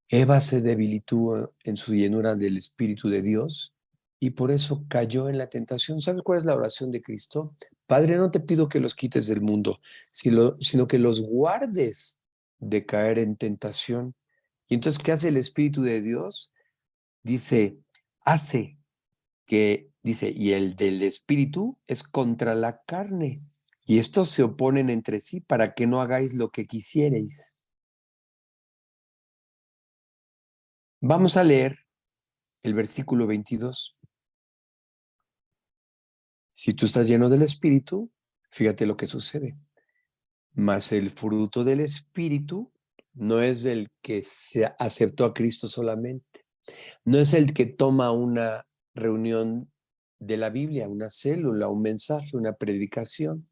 Eva se debilitó en su llenura del Espíritu de Dios y por eso cayó en la tentación. ¿Sabes cuál es la oración de Cristo? Padre, no te pido que los quites del mundo, sino que los guardes de caer en tentación. Y entonces, ¿qué hace el Espíritu de Dios? Dice, y el del Espíritu es contra la carne. Y estos se oponen entre sí para que no hagáis lo que quisierais. Vamos a leer el versículo 22. Si tú estás lleno del Espíritu, fíjate lo que sucede. Mas el fruto del Espíritu no es el que se aceptó a Cristo solamente. No es el que toma una reunión de la Biblia, una célula, un mensaje, una predicación.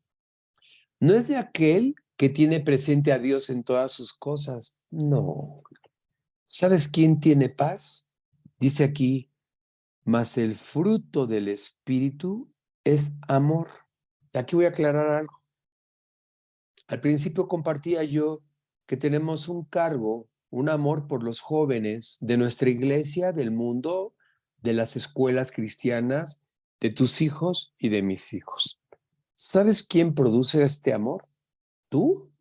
No es de aquel que tiene presente a Dios en todas sus cosas. No. ¿Sabes quién tiene paz? Dice aquí, mas el fruto del Espíritu es amor. Aquí voy a aclarar algo. Al principio compartía yo que tenemos un cargo, un amor por los jóvenes de nuestra iglesia, del mundo, de las escuelas cristianas, de tus hijos y de mis hijos. ¿Sabes quién produce este amor? ¿Tú?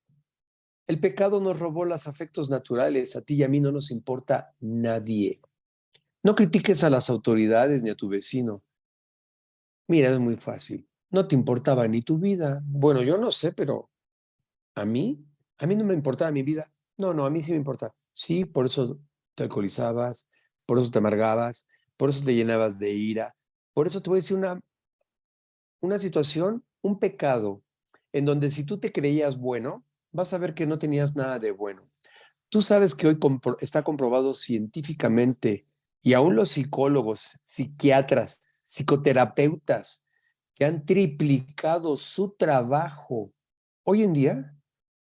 El pecado nos robó los afectos naturales. A ti y a mí no nos importa nadie. No critiques a las autoridades ni a tu vecino. Mira, es muy fácil. No te importaba ni tu vida. Bueno, yo no sé, pero a mí no me importaba mi vida. No, a mí sí me importa. Sí, por eso te alcoholizabas, por eso te amargabas, por eso te llenabas de ira. Por eso te voy a decir una situación, un pecado, en donde si tú te creías bueno, vas a ver que no tenías nada de bueno. Tú sabes que hoy está comprobado científicamente y aún los psicólogos, psiquiatras, psicoterapeutas que han triplicado su trabajo. Hoy en día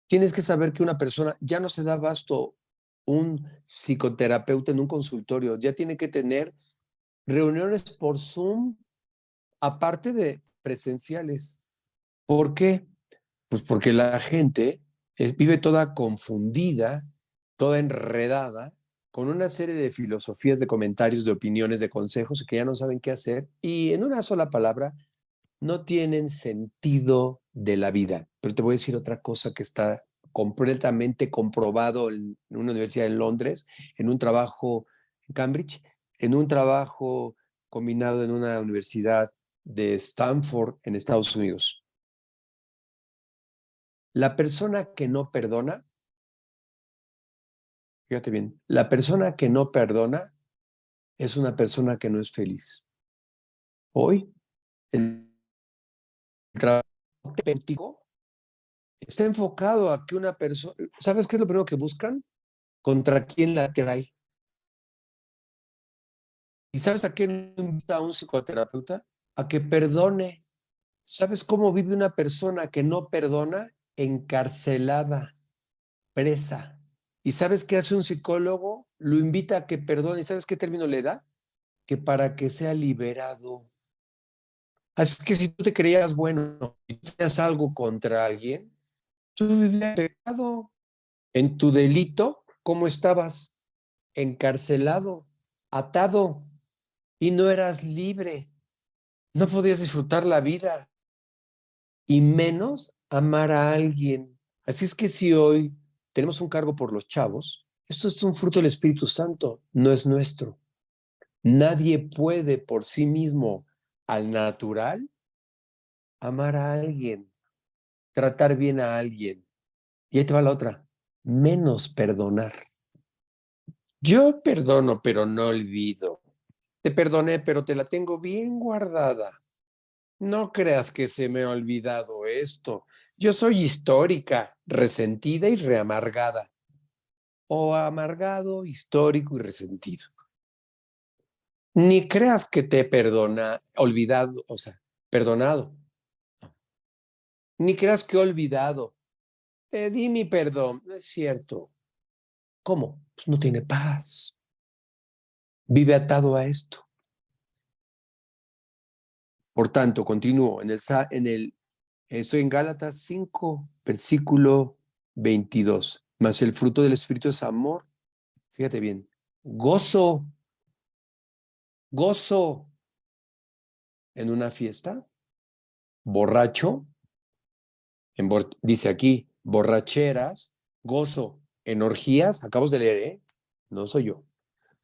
tienes que saber que una persona ya no se da abasto un psicoterapeuta en un consultorio, ya tiene que tener reuniones por Zoom aparte de presenciales. ¿Por qué? Pues porque la gente vive toda confundida, toda enredada, con una serie de filosofías, de comentarios, de opiniones, de consejos que ya no saben qué hacer y en una sola palabra no tienen sentido de la vida. Pero te voy a decir otra cosa que está completamente comprobado en una universidad en Londres, en un trabajo en Cambridge, en un trabajo combinado en una universidad de Stanford en Estados Unidos. La persona que no perdona, fíjate bien, la persona que no perdona es una persona que no es feliz. Hoy, el trabajo terapéutico está enfocado a que una persona, ¿sabes qué es lo primero que buscan? ¿Contra quién la trae? ¿Y sabes a qué invita a un psicoterapeuta? A que perdone. ¿Sabes cómo vive una persona que no perdona? Encarcelada, presa. ¿Y sabes qué hace un psicólogo? Lo invita a que perdone. ¿Y sabes qué término le da? Que para que sea liberado. Así que si tú te creías bueno y tenías algo contra alguien, tú vivías pecado. En tu delito, ¿cómo estabas? Encarcelado, atado, y no eras libre. No podías disfrutar la vida y menos amar a alguien. Así es que si hoy tenemos un cargo por los chavos, esto es un fruto del Espíritu Santo, no es nuestro. Nadie puede por sí mismo al natural amar a alguien, tratar bien a alguien. Y ahí te va la otra, menos perdonar. Yo perdono, pero no olvido. Te perdoné, pero te la tengo bien guardada. No creas que se me ha olvidado esto. Yo soy histórica, resentida y reamargada. O amargado, histórico y resentido. Ni creas que te he olvidado, o sea, perdonado. Ni creas que he olvidado. Te di mi perdón. No es cierto. ¿Cómo? Pues no tiene paz. Vive atado a esto. Por tanto, continúo estoy en Gálatas 5, versículo 22. Mas el fruto del Espíritu es amor. Fíjate bien. Gozo. Gozo en una fiesta. Borracho. Dice aquí, borracheras. Gozo en orgías. Acabamos de leer, ¿eh? No soy yo.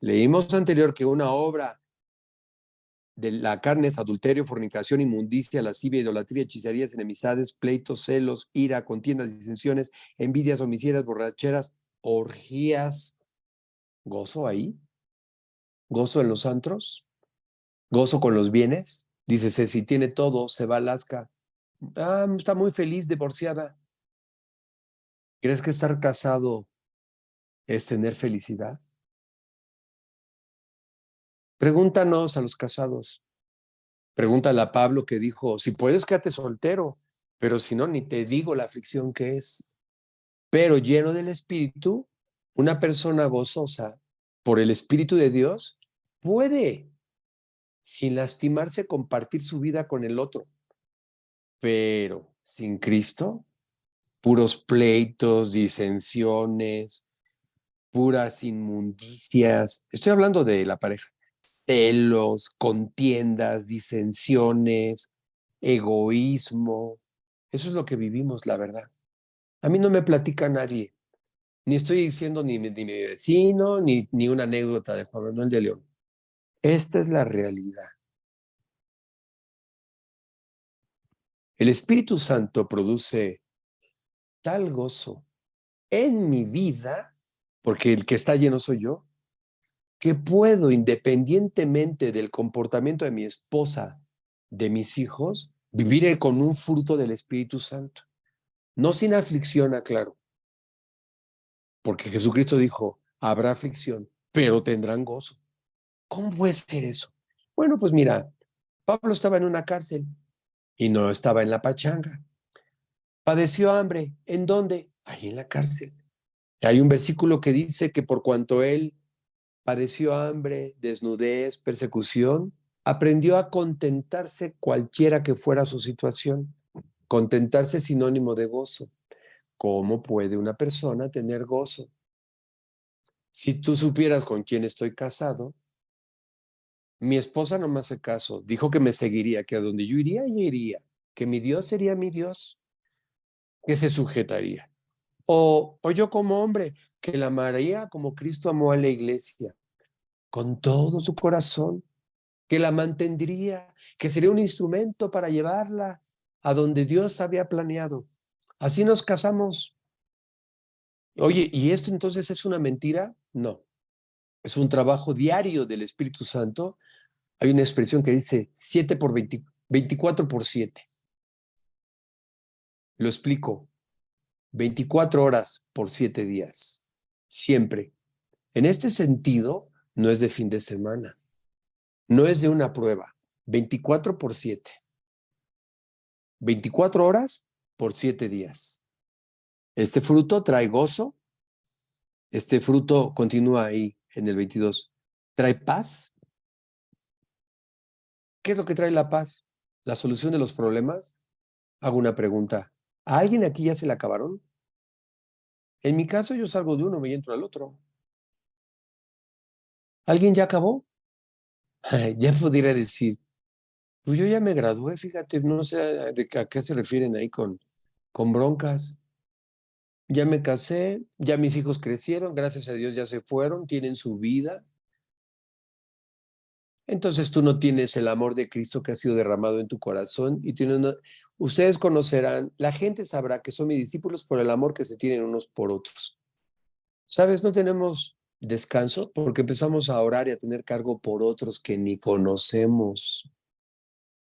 Leímos anterior que una obra de la carne es adulterio, fornicación, inmundicia, lascivia, idolatría, hechicerías, enemistades, pleitos, celos, ira, contiendas, disensiones, envidias, homicidas, borracheras, orgías. ¿Gozo ahí? ¿Gozo en los antros? ¿Gozo con los bienes? Dice, si tiene todo, se va a Alaska. Ah, está muy feliz, divorciada. ¿Crees que estar casado es tener felicidad? Pregúntanos a los casados. Pregúntale a Pablo que dijo, si puedes, quédate soltero, pero si no, ni te digo la aflicción que es. Pero lleno del Espíritu, una persona gozosa por el Espíritu de Dios puede, sin lastimarse, compartir su vida con el otro. Pero sin Cristo, puros pleitos, disensiones, puras inmundicias. Estoy hablando de la pareja. Celos, contiendas, disensiones, egoísmo. Eso es lo que vivimos, la verdad. A mí no me platica nadie. Ni estoy diciendo ni mi vecino, ni una anécdota de Juan Manuel de León. Esta es la realidad. El Espíritu Santo produce tal gozo en mi vida, porque el que está lleno soy yo, que puedo, independientemente del comportamiento de mi esposa, de mis hijos, vivir con un fruto del Espíritu Santo. No sin aflicción, aclaro, porque Jesucristo dijo, habrá aflicción, pero tendrán gozo. ¿Cómo puede ser eso? Bueno, pues mira, Pablo estaba en una cárcel y no estaba en la pachanga. Padeció hambre. ¿En dónde? Ahí en la cárcel. Hay un versículo que dice que por cuanto él padeció hambre, desnudez, persecución, aprendió a contentarse cualquiera que fuera su situación. Contentarse es sinónimo de gozo. ¿Cómo puede una persona tener gozo? Si tú supieras con quién estoy casado, mi esposa no me hace caso, dijo que me seguiría, que a donde yo iría, que mi Dios sería mi Dios, que se sujetaría. O yo como hombre, que la amaría como Cristo amó a la iglesia, con todo su corazón, que la mantendría, que sería un instrumento para llevarla a donde Dios había planeado. Así nos casamos. Oye, ¿y esto entonces es una mentira? No, es un trabajo diario del Espíritu Santo. Hay una expresión que dice 7 por 20, 24 por 7. Lo explico. 24 horas por 7 días. Siempre. En este sentido, no es de fin de semana. No es de una prueba. 24 por 7. 24 horas por 7 días. Este fruto trae gozo. Este fruto continúa ahí en el 22. Trae paz. ¿Qué es lo que trae la paz? ¿La solución de los problemas? Hago una pregunta. ¿A alguien aquí ya se la acabaron? En mi caso, yo salgo de uno, me entro al otro. ¿Alguien ya acabó? Ya podría decir, pues yo ya me gradué, fíjate, no sé a qué se refieren ahí con broncas. Ya me casé, ya mis hijos crecieron, gracias a Dios ya se fueron, tienen su vida. Entonces tú no tienes el amor de Cristo que ha sido derramado en tu corazón y ustedes conocerán, la gente sabrá que son mis discípulos por el amor que se tienen unos por otros. ¿Sabes? No tenemos descanso porque empezamos a orar y a tener cargo por otros que ni conocemos.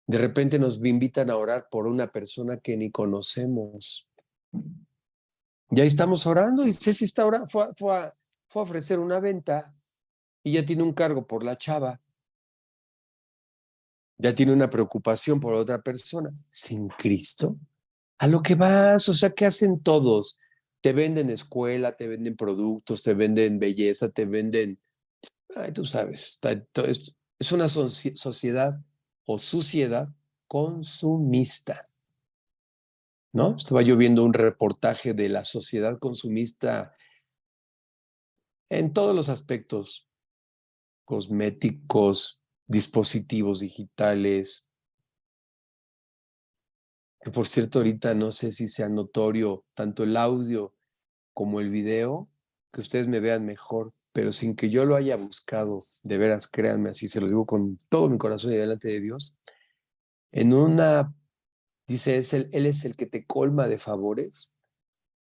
De repente nos invitan a orar por una persona que ni conocemos. Ya estamos orando y Ceci está orando, fue a ofrecer una venta y ya tiene un cargo por la chava, ya tiene una preocupación por otra persona. Sin Cristo, a lo que vas, o sea, ¿qué hacen todos? Te venden escuela, te venden productos, te venden belleza, te venden, ay, tú sabes, es una sociedad o suciedad consumista. ¿No? Estaba yo viendo un reportaje de la sociedad consumista en todos los aspectos, cosméticos, dispositivos digitales, que por cierto ahorita no sé si sea notorio tanto el audio como el video, que ustedes me vean mejor, pero sin que yo lo haya buscado, de veras, créanme, así se los digo con todo mi corazón y delante de Dios, en una, dice, él es el que te colma de favores.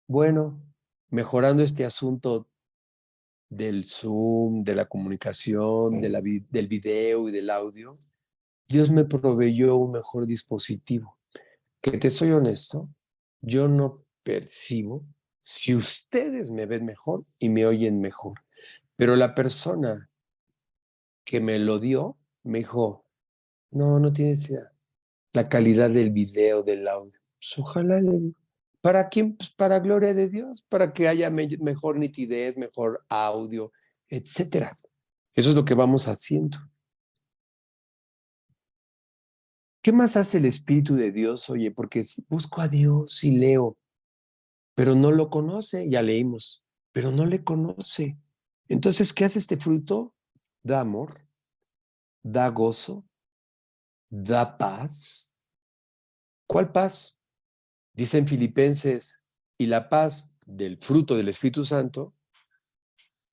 Bueno, mejorando este asunto del Zoom, de la comunicación, del video y del audio, Dios me proveyó un mejor dispositivo. Que te soy honesto, yo no percibo si ustedes me ven mejor y me oyen mejor, pero la persona que me lo dio me dijo, no, no tienes idea, la calidad del video, del audio. Pues ojalá le digo. ¿Para quién? Pues para gloria de Dios, para que haya mejor nitidez, mejor audio, etcétera. Eso es lo que vamos haciendo. ¿Qué más hace el Espíritu de Dios? Oye, porque busco a Dios y leo, pero no lo conoce, ya leímos, pero no le conoce. Entonces, ¿qué hace este fruto? Da amor, da gozo, da paz. ¿Cuál paz? Dicen Filipenses, y la paz del fruto del Espíritu Santo,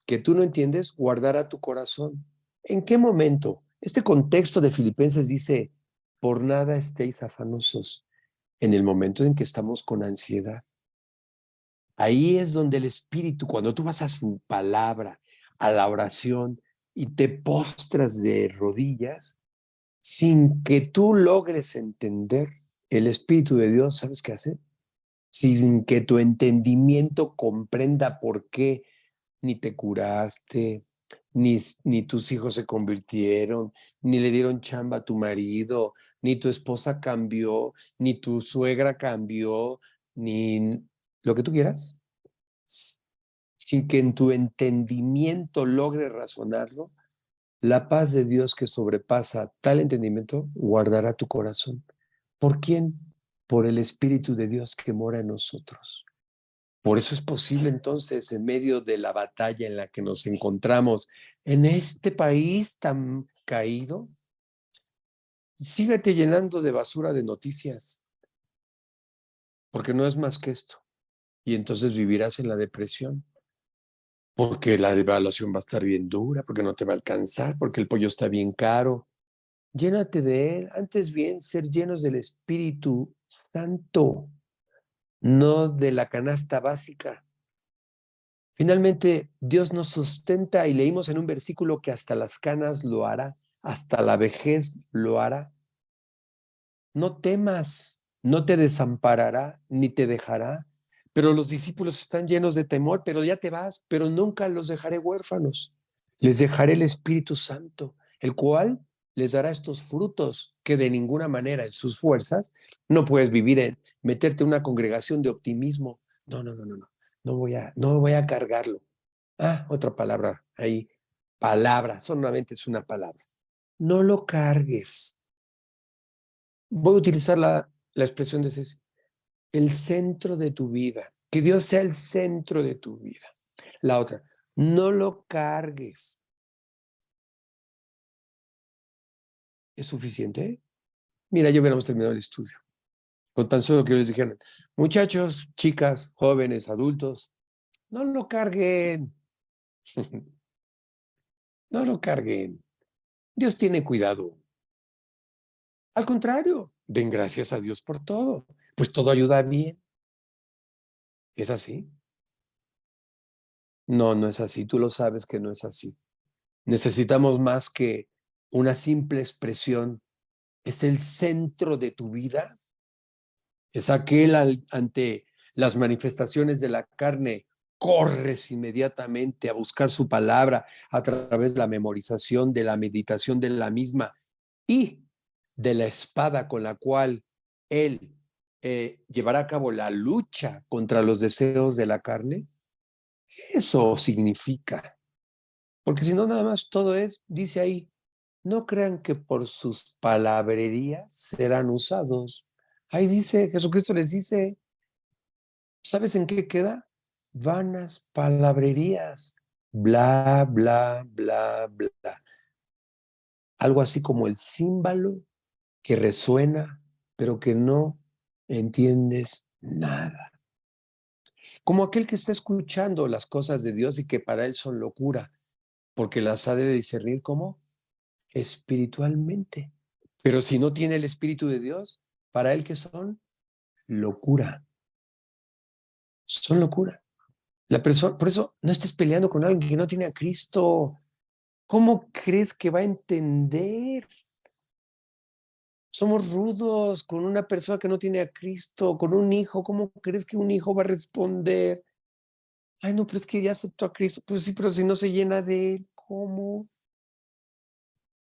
que tú no entiendes, guardará tu corazón. ¿En qué momento? Este contexto de Filipenses dice, por nada estéis afanosos, en el momento en que estamos con ansiedad. Ahí es donde el Espíritu, cuando tú vas a su palabra, a la oración y te postras de rodillas, sin que tú logres entender, el Espíritu de Dios, ¿sabes qué hace? Sin que tu entendimiento comprenda por qué ni te curaste, ni tus hijos se convirtieron, ni le dieron chamba a tu marido, ni tu esposa cambió, ni tu suegra cambió, ni lo que tú quieras, sin que en tu entendimiento logre razonarlo, la paz de Dios que sobrepasa tal entendimiento guardará tu corazón. ¿Por quién? Por el Espíritu de Dios que mora en nosotros. Por eso es posible entonces, en medio de la batalla en la que nos encontramos, en este país tan caído, síguete llenando de basura de noticias, porque no es más que esto. y entonces vivirás en la depresión, porque la devaluación va a estar bien dura, porque no te va a alcanzar, porque el pollo está bien caro. Llénate de él, antes bien ser llenos del Espíritu Santo, no de la canasta básica. Finalmente, Dios nos sustenta y leímos en un versículo que hasta las canas lo hará, hasta la vejez lo hará. No temas, no te desamparará ni te dejará. Pero los discípulos están llenos de temor, pero ya te vas, pero nunca los dejaré huérfanos. Les dejaré el Espíritu Santo, el cual les dará estos frutos que de ninguna manera en sus fuerzas no puedes vivir en meterte en una congregación de optimismo. No, no, no, no, no. No voy a cargarlo. Ah, otra palabra ahí. Palabra, solamente es una palabra. No lo cargues. Voy a utilizar la expresión de Ceci. El centro de tu vida. Que Dios sea el centro de tu vida. La otra, no lo cargues. ¿Es suficiente? Mira, ya hubiéramos terminado el estudio. Con tan solo que les dijeran, muchachos, chicas, jóvenes, adultos, no lo carguen. No lo carguen. Dios tiene cuidado. Al contrario, den gracias a Dios por todo. Pues todo ayuda bien. ¿Es así? No, no es así. Tú lo sabes que no es así. Necesitamos más que una simple expresión. Es el centro de tu vida. Es aquel ante las manifestaciones de la carne. Corres inmediatamente a buscar su palabra a través de la memorización, de la meditación de la misma y de la espada con la cual él llevará a cabo la lucha contra los deseos de la carne. Eso significa. Porque si no, nada más todo es, dice ahí, no crean que por sus palabrerías serán usados. Ahí dice, Jesucristo les dice, ¿sabes en qué queda? Vanas palabrerías, bla, bla, bla, bla. Algo así como el címbalo que resuena, pero que no entiendes nada. Como aquel que está escuchando las cosas de Dios y que para él son locura, porque las ha de discernir como espiritualmente. Pero si no tiene el Espíritu de Dios, para él que son locura. Son locura. La persona, por eso no estés peleando con alguien que no tiene a Cristo. ¿Cómo crees que va a entender? Somos rudos con una persona que no tiene a Cristo, con un hijo. ¿Cómo crees que un hijo va a responder? Ay, no, pero es que ya aceptó a Cristo. Pues sí, pero si no se llena de él, ¿cómo?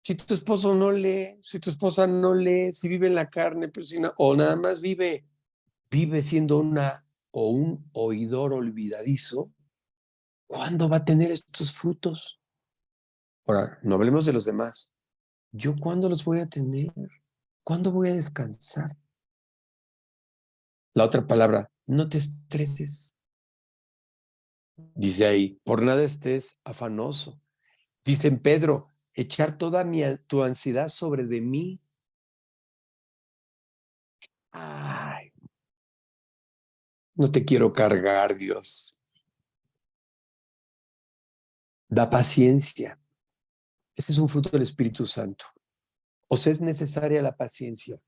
Si tu esposo no lee, si tu esposa no lee, si vive en la carne, pero si no, o nada más vive siendo una o un oidor olvidadizo, ¿cuándo va a tener estos frutos? Ahora, no hablemos de los demás. ¿Yo cuándo los voy a tener? ¿Cuándo voy a descansar? La otra palabra, no te estreses. Dice ahí, por nada estés afanoso. Dice en Pedro, echar toda tu ansiedad sobre de mí. Ay, no te quiero cargar, Dios. Da paciencia. Ese es un fruto del Espíritu Santo. Os es necesaria la paciencia,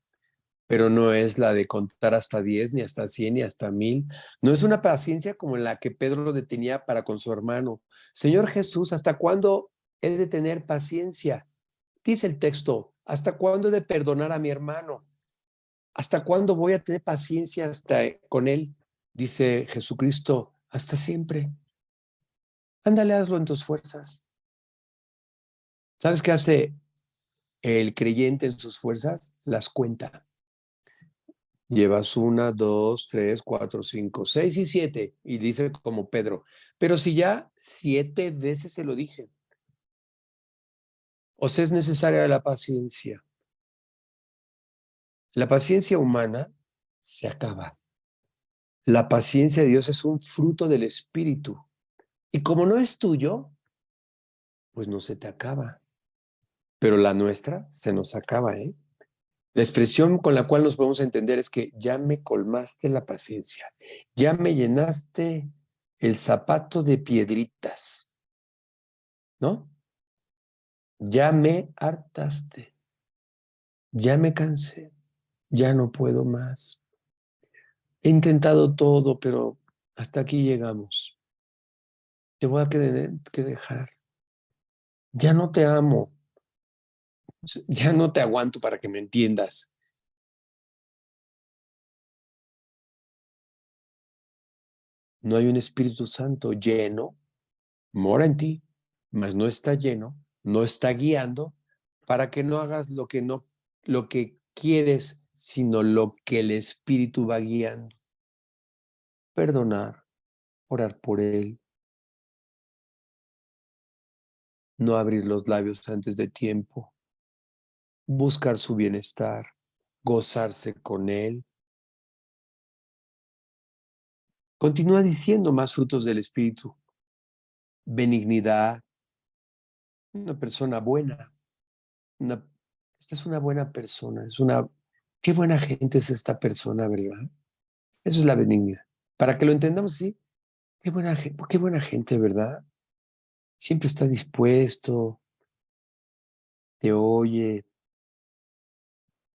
pero no es la de contar hasta 10, ni hasta 100, ni hasta 1000. No es una paciencia como la que Pedro lo detenía para con su hermano. Señor Jesús, ¿hasta cuándo he de tener paciencia? Dice el texto, ¿hasta cuándo he de perdonar a mi hermano? ¿Hasta cuándo voy a tener paciencia con él? Dice Jesucristo, hasta siempre. Ándale, hazlo en tus fuerzas. ¿Sabes qué hace el creyente en sus fuerzas? Las cuenta. Llevas 1, 2, 3, 4, 5, 6 y 7. Y dice como Pedro, pero si ya 7 veces se lo dije. Os es necesaria la paciencia. La paciencia humana se acaba. La paciencia de Dios es un fruto del Espíritu. Y como no es tuyo, pues no se te acaba. Pero la nuestra se nos acaba, ¿eh? La expresión con la cual nos podemos entender es que ya me colmaste la paciencia, ya me llenaste el zapato de piedritas, ¿no? Ya me hartaste, ya me cansé, ya no puedo más. He intentado todo, pero hasta aquí llegamos. Te voy a que dejar. Ya no te amo, ya no te aguanto para que me entiendas. No hay un Espíritu Santo lleno, mora en ti, mas no está lleno, no está guiando para que no hagas lo que quieres, sino lo que el Espíritu va guiando. Perdonar, orar por él, no abrir los labios antes de tiempo, buscar su bienestar, gozarse con él. Continúa diciendo más frutos del Espíritu: benignidad, una persona buena. Esta es una buena persona, qué buena gente es esta persona, ¿verdad? Eso es la benignidad. Para que lo entendamos, sí, qué buena gente, ¿verdad? Siempre está dispuesto, te oye,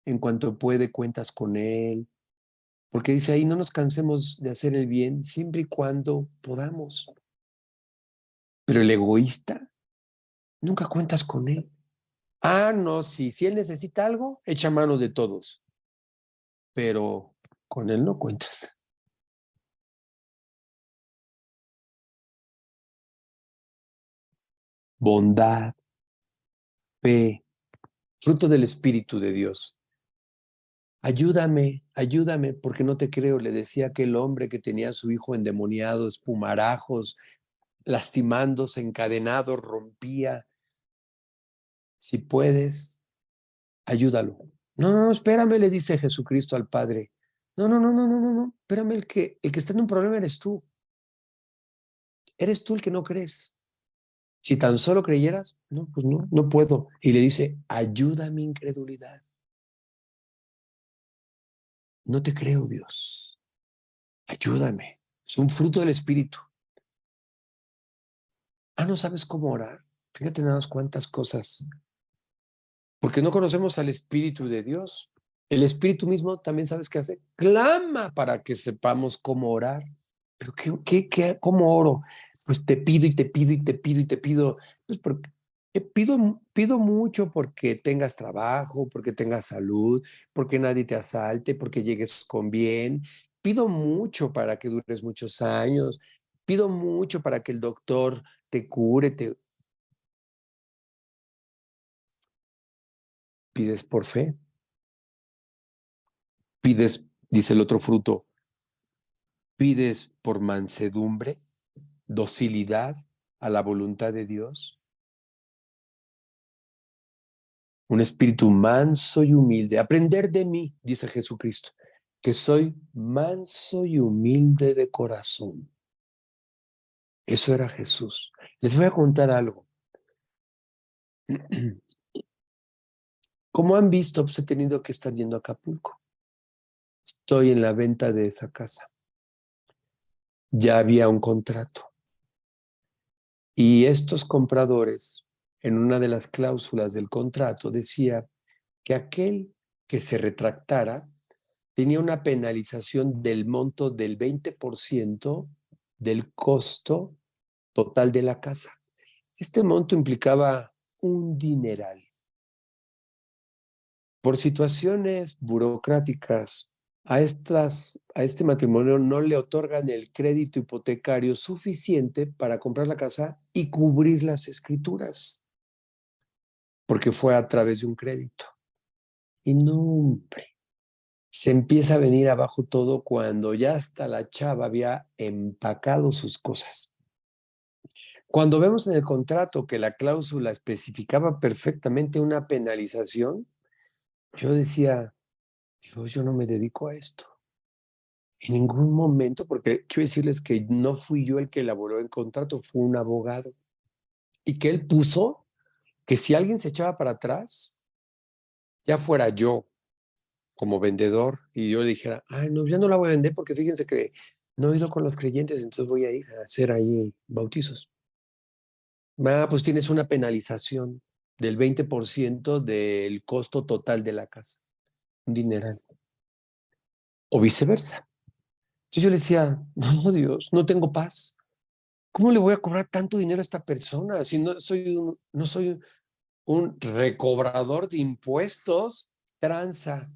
en cuanto puede cuentas con él, porque dice ahí, no nos cansemos de hacer el bien siempre y cuando podamos. Pero el egoísta, nunca cuentas con él. Ah, no, sí, si él necesita algo, echa mano de todos, pero con él no cuentas. Bondad, fe, fruto del Espíritu de Dios. Ayúdame, ayúdame, porque no te creo, le decía aquel hombre que tenía a su hijo endemoniado, espumarajos, lastimándose, encadenado, rompía. Si puedes, ayúdalo. No, no, no, espérame, le dice Jesucristo al Padre. No, no, no, no, no, no, no, espérame, el que está en un problema eres tú. Eres tú el que no crees. Si tan solo creyeras, no, pues no, no puedo. Y le dice, ayuda mi incredulidad. No te creo, Dios. Ayúdame. Es un fruto del Espíritu. Ah, ¿no sabes cómo orar? Fíjate nada más cuántas cosas. Porque no conocemos al Espíritu de Dios. El Espíritu mismo también, ¿sabes qué hace? Clama para que sepamos cómo orar. ¿Pero cómo oro? Pues te pido y te pido y te pido y te pido. Pues porque pido mucho porque tengas trabajo, porque tengas salud, porque nadie te asalte, porque llegues con bien. Pido mucho para que dures muchos años. Pido mucho para que el doctor te cure. Pides por fe. Pides, dice el otro fruto, pides por mansedumbre, docilidad a la voluntad de Dios. Un espíritu manso y humilde. Aprender de mí, dice Jesucristo, que soy manso y humilde de corazón. Eso era Jesús. Les voy a contar algo. Como han visto, pues he tenido que estar yendo a Acapulco. Estoy en la venta de esa casa. Ya había un contrato. Y estos compradores, en una de las cláusulas del contrato, decía que aquel que se retractara tenía una penalización del monto del 20% del costo total de la casa. Este monto implicaba un dineral. Por situaciones burocráticas, a este matrimonio no le otorgan el crédito hipotecario suficiente para comprar la casa y cubrir las escrituras, porque fue a través de un crédito. Y no, hombre, se empieza a venir abajo todo cuando ya hasta la chava había empacado sus cosas. Cuando vemos en el contrato que la cláusula especificaba perfectamente una penalización, yo decía, Dios, yo no me dedico a esto. En ningún momento, porque quiero decirles que no fui yo el que elaboró el contrato, fue un abogado. Y que él puso que si alguien se echaba para atrás, ya fuera yo como vendedor y yo le dijera, ay, no, ya no la voy a vender porque fíjense que no he ido con los creyentes, entonces voy a ir a hacer ahí bautizos. Pues tienes una penalización del 20% del costo total de la casa, un dineral, o viceversa. Entonces yo le decía, no, Dios, no tengo paz. ¿Cómo le voy a cobrar tanto dinero a esta persona si no soy un recobrador de impuestos? Tranza.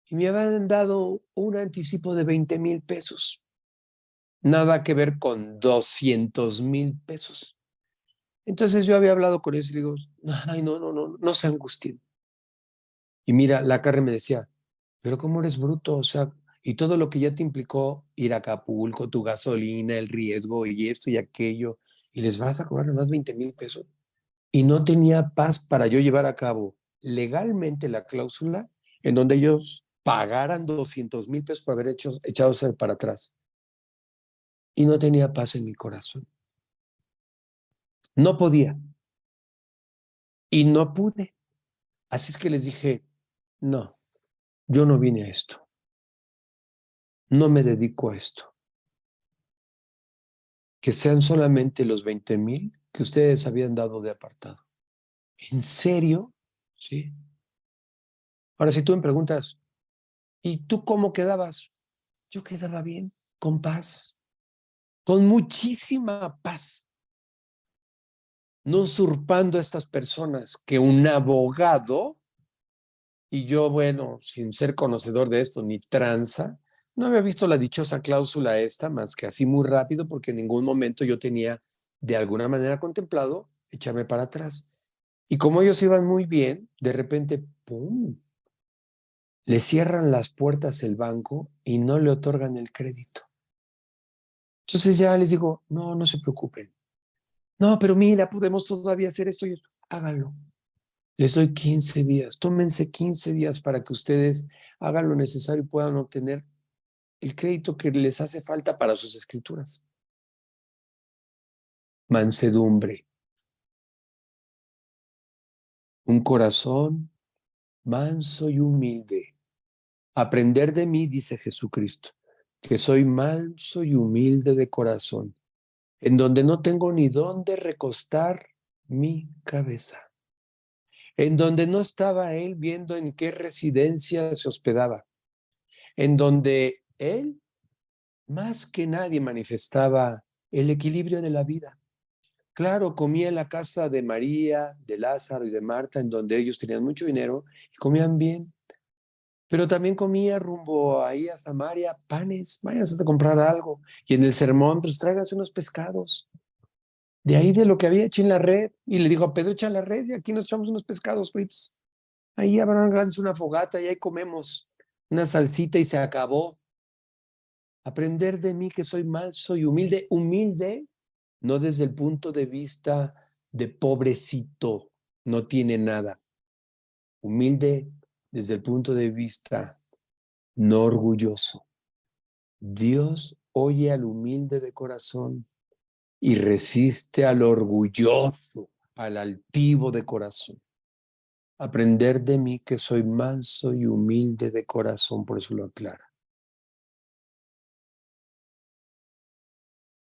Y me habían dado un anticipo de 20,000 pesos. Nada que ver con 200,000 pesos. Entonces yo había hablado con ellos y le digo, ay, no se angustien. Y mira, la carne me decía, pero ¿cómo eres bruto? O sea, y todo lo que ya te implicó ir a Acapulco, tu gasolina, el riesgo y esto y aquello, y les vas a cobrar nomás 20,000 pesos. Y no tenía paz para yo llevar a cabo legalmente la cláusula en donde ellos pagaran 200,000 pesos por haber echado para atrás. Y no tenía paz en mi corazón. No podía. Y no pude. Así es que les dije, no, yo no vine a esto. No me dedico a esto. Que sean solamente los 20,000 que ustedes habían dado de apartado. ¿En serio? Sí. Ahora, si tú me preguntas, ¿y tú cómo quedabas? Yo quedaba bien, con paz, con muchísima paz, no usurpando a estas personas que un abogado, y yo, bueno, sin ser conocedor de esto ni tranza, no había visto la dichosa cláusula esta más que así muy rápido porque en ningún momento yo tenía de alguna manera contemplado echarme para atrás. Y como ellos iban muy bien, de repente, ¡pum!, le cierran las puertas el banco y no le otorgan el crédito. Entonces ya les digo, no se preocupen. No, pero mira, podemos todavía hacer esto y esto. Háganlo. Les doy 15 días. Tómense 15 días para que ustedes hagan lo necesario y puedan obtener el crédito que les hace falta para sus escrituras. Mansedumbre. Un corazón manso y humilde. Aprender de mí, dice Jesucristo, que soy manso y humilde de corazón, en donde no tengo ni dónde recostar mi cabeza, en donde no estaba él viendo en qué residencia se hospedaba, en donde él más que nadie manifestaba el equilibrio de la vida. Claro, comía en la casa de María, de Lázaro y de Marta, en donde ellos tenían mucho dinero y comían bien, pero también comía rumbo ahí a Samaria panes, váyanse a comprar algo. Y en el sermón, pues tráigase unos pescados. De ahí de lo que había hecho en la red. Y le digo a Pedro, echa la red y aquí nos echamos unos pescados fritos. Ahí habrán una fogata y ahí comemos una salsita y se acabó. Aprender de mí que soy manso y humilde. Humilde, no desde el punto de vista de pobrecito, no tiene nada. Humilde desde el punto de vista no orgulloso. Dios oye al humilde de corazón y resiste al orgulloso, al altivo de corazón. Aprender de mí que soy manso y humilde de corazón, por eso lo aclara.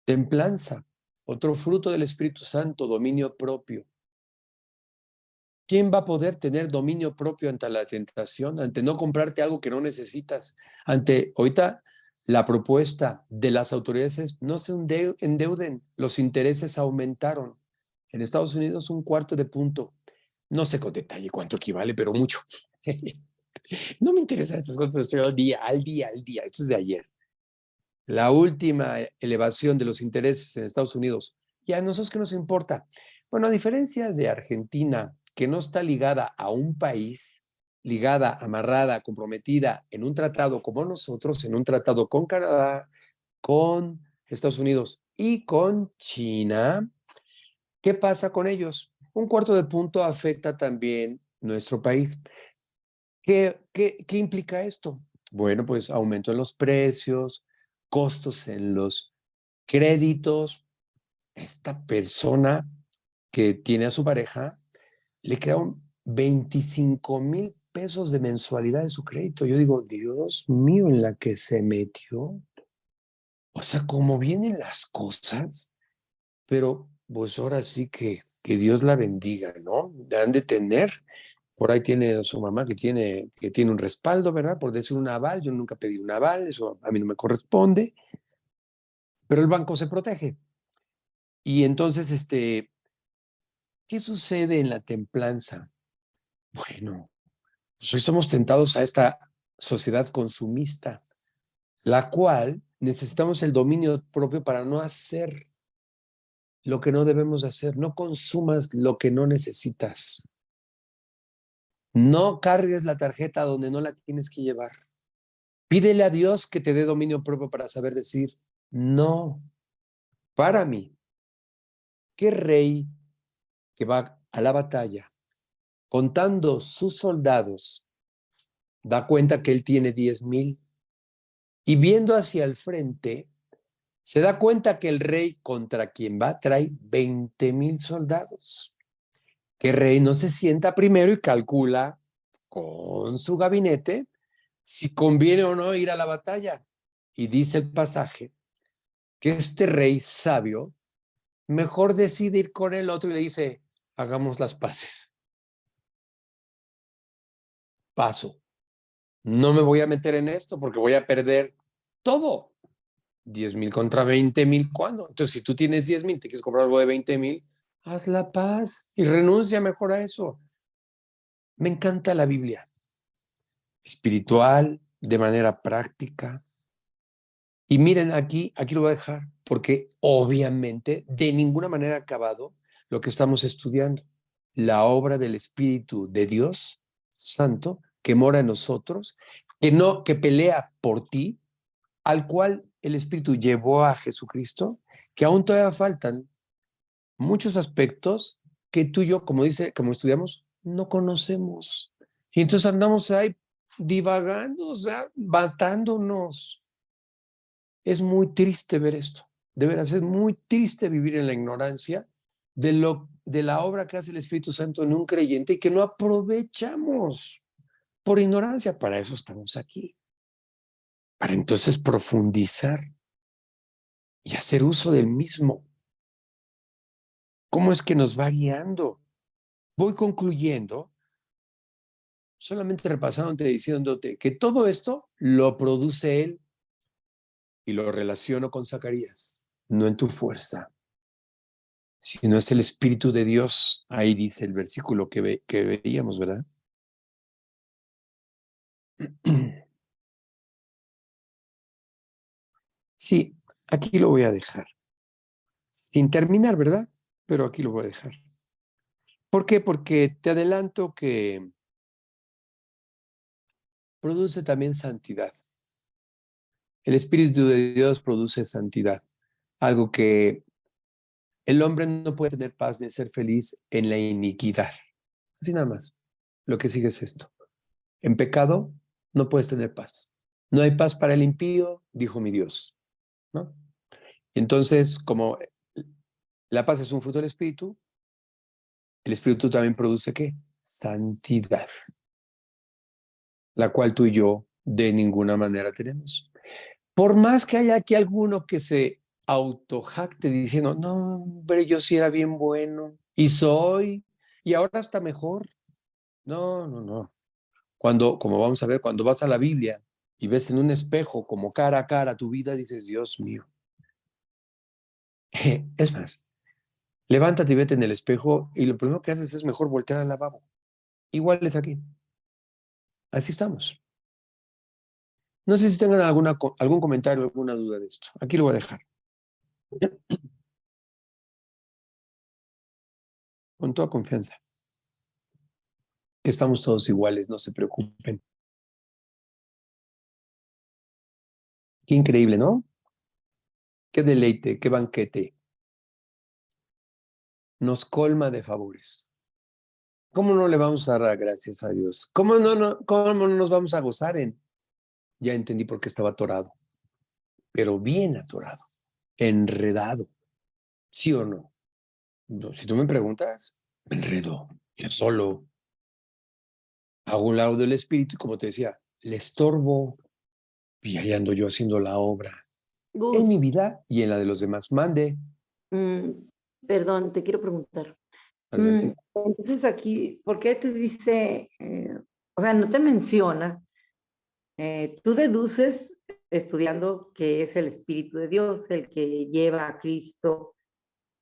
Templanza, otro fruto del Espíritu Santo, dominio propio. ¿Quién va a poder tener dominio propio ante la tentación, ante no comprarte algo que no necesitas? Ante, ahorita, la propuesta de las autoridades es no se endeuden, los intereses aumentaron. En Estados Unidos 1/4 de punto. No sé con detalle cuánto equivale, pero mucho. No me interesan estas cosas, pero estoy al día. Esto es de ayer. La última elevación de los intereses en Estados Unidos. ¿Y a nosotros qué nos importa? Bueno, a diferencia de Argentina, que no está ligada a un país, ligada, amarrada, comprometida en un tratado como nosotros, en un tratado con Canadá, con Estados Unidos y con China, ¿qué pasa con ellos? 1/4 de punto afecta también nuestro país. ¿Qué implica esto? Bueno, pues aumento en los precios, costos en los créditos. Esta persona que tiene a su pareja le quedan 25,000 pesos de mensualidad de su crédito. Yo digo, Dios mío, en la que se metió. O sea, cómo vienen las cosas, pero pues ahora sí que Dios la bendiga, ¿no? Han de tener. Por ahí tiene a su mamá que tiene un respaldo, ¿verdad? Por decir un aval. Yo nunca pedí un aval, eso a mí no me corresponde, pero el banco se protege. Y entonces, ¿qué sucede en la templanza? Bueno, pues hoy somos tentados a esta sociedad consumista, la cual necesitamos el dominio propio para no hacer lo que no debemos hacer. No consumas lo que no necesitas. No cargues la tarjeta donde no la tienes que llevar. Pídele a Dios que te dé dominio propio para saber decir no. Para mí, ¿qué rey que va a la batalla contando sus soldados da cuenta que él tiene 10,000 y viendo hacia el frente se da cuenta que el rey contra quien va trae 20,000 soldados? ¿Qué rey no se sienta primero y calcula con su gabinete si conviene o no ir a la batalla? Y dice el pasaje que este rey sabio mejor decide ir con el otro y le dice, hagamos las paces. Paso. No me voy a meter en esto porque voy a perder todo. 10,000 contra 20,000, ¿cuándo? Entonces, si tú tienes 10,000, te quieres comprar algo de 20,000, haz la paz y renuncia mejor a eso. Me encanta la Biblia. Espiritual, de manera práctica. Y miren, aquí lo voy a dejar, porque obviamente de ninguna manera ha acabado lo que estamos estudiando. La obra del Espíritu de Dios Santo que mora en nosotros, que pelea por ti, al cual el Espíritu llevó a Jesucristo, que aún todavía faltan muchos aspectos que tú y yo, como estudiamos, no conocemos. Y entonces andamos ahí divagando, o sea, matándonos. Es muy triste ver esto. De veras, es muy triste vivir en la ignorancia de la obra que hace el Espíritu Santo en un creyente y que no aprovechamos por ignorancia. Para eso estamos aquí. Para entonces profundizar y hacer uso del mismo. ¿Cómo es que nos va guiando? Voy concluyendo, solamente repasándote, diciéndote que todo esto lo produce Él y lo relaciono con Zacarías, no en tu fuerza, sino es el Espíritu de Dios. Ahí dice el versículo que veíamos, ¿verdad? Sí, aquí lo voy a dejar. Sin terminar, ¿verdad? Pero aquí lo voy a dejar. ¿Por qué? Porque te adelanto que produce también santidad. El Espíritu de Dios produce santidad, algo que el hombre no puede tener paz ni ser feliz en la iniquidad. Así nada más. Lo que sigue es esto. En pecado no puedes tener paz. No hay paz para el impío, dijo mi Dios, ¿no? Entonces, como la paz es un fruto del Espíritu, el Espíritu también produce ¿qué? Santidad, la cual tú y yo de ninguna manera tenemos. Por más que haya aquí alguno que se autojacte diciendo, no, hombre, yo sí era bien bueno y soy, y ahora está mejor. No, no, no. Como vamos a ver, cuando vas a la Biblia y ves en un espejo como cara a cara tu vida, dices, Dios mío. Es más, levántate y vete en el espejo y lo primero que haces es mejor voltear al lavabo. Igual es aquí. Así estamos. No sé si tengan algún comentario o alguna duda de esto. Aquí lo voy a dejar. Con toda confianza. Que estamos todos iguales, no se preocupen. Qué increíble, ¿no? Qué deleite, qué banquete. Nos colma de favores. ¿Cómo no le vamos a dar gracias a Dios? ¿Cómo no nos vamos a gozar en? Ya entendí por qué estaba atorado, pero bien atorado, enredado, ¿sí o no? No, si tú me preguntas, me enredo, yo solo. a un lado del espíritu y, como te decía, le estorbo y ahí ando yo haciendo la obra en mi Gus, vida y en la de los demás. Mande, mm, perdón, te quiero preguntar. adelante. Entonces aquí, ¿por qué te dice, o sea, no te menciona, tú deduces estudiando que es el Espíritu de Dios el que lleva a Cristo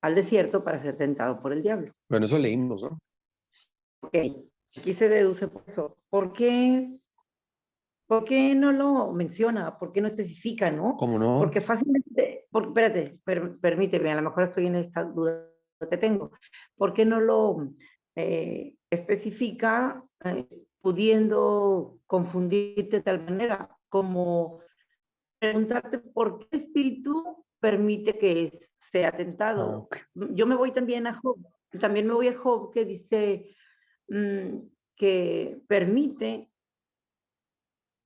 al desierto para ser tentado por el diablo? Bueno, eso leímos, ¿no? Ok, aquí se deduce por eso. ¿Por qué no lo menciona? ¿Por qué no especifica, no? ¿Cómo no? Porque fácilmente, espérate, permíteme, a lo mejor estoy en esta duda que tengo. ¿Por qué no lo especifica, pudiendo confundirte de tal manera como preguntarte por qué espíritu permite que sea tentado? Ok. Yo me voy también a Job, también me voy a Job que dice que permite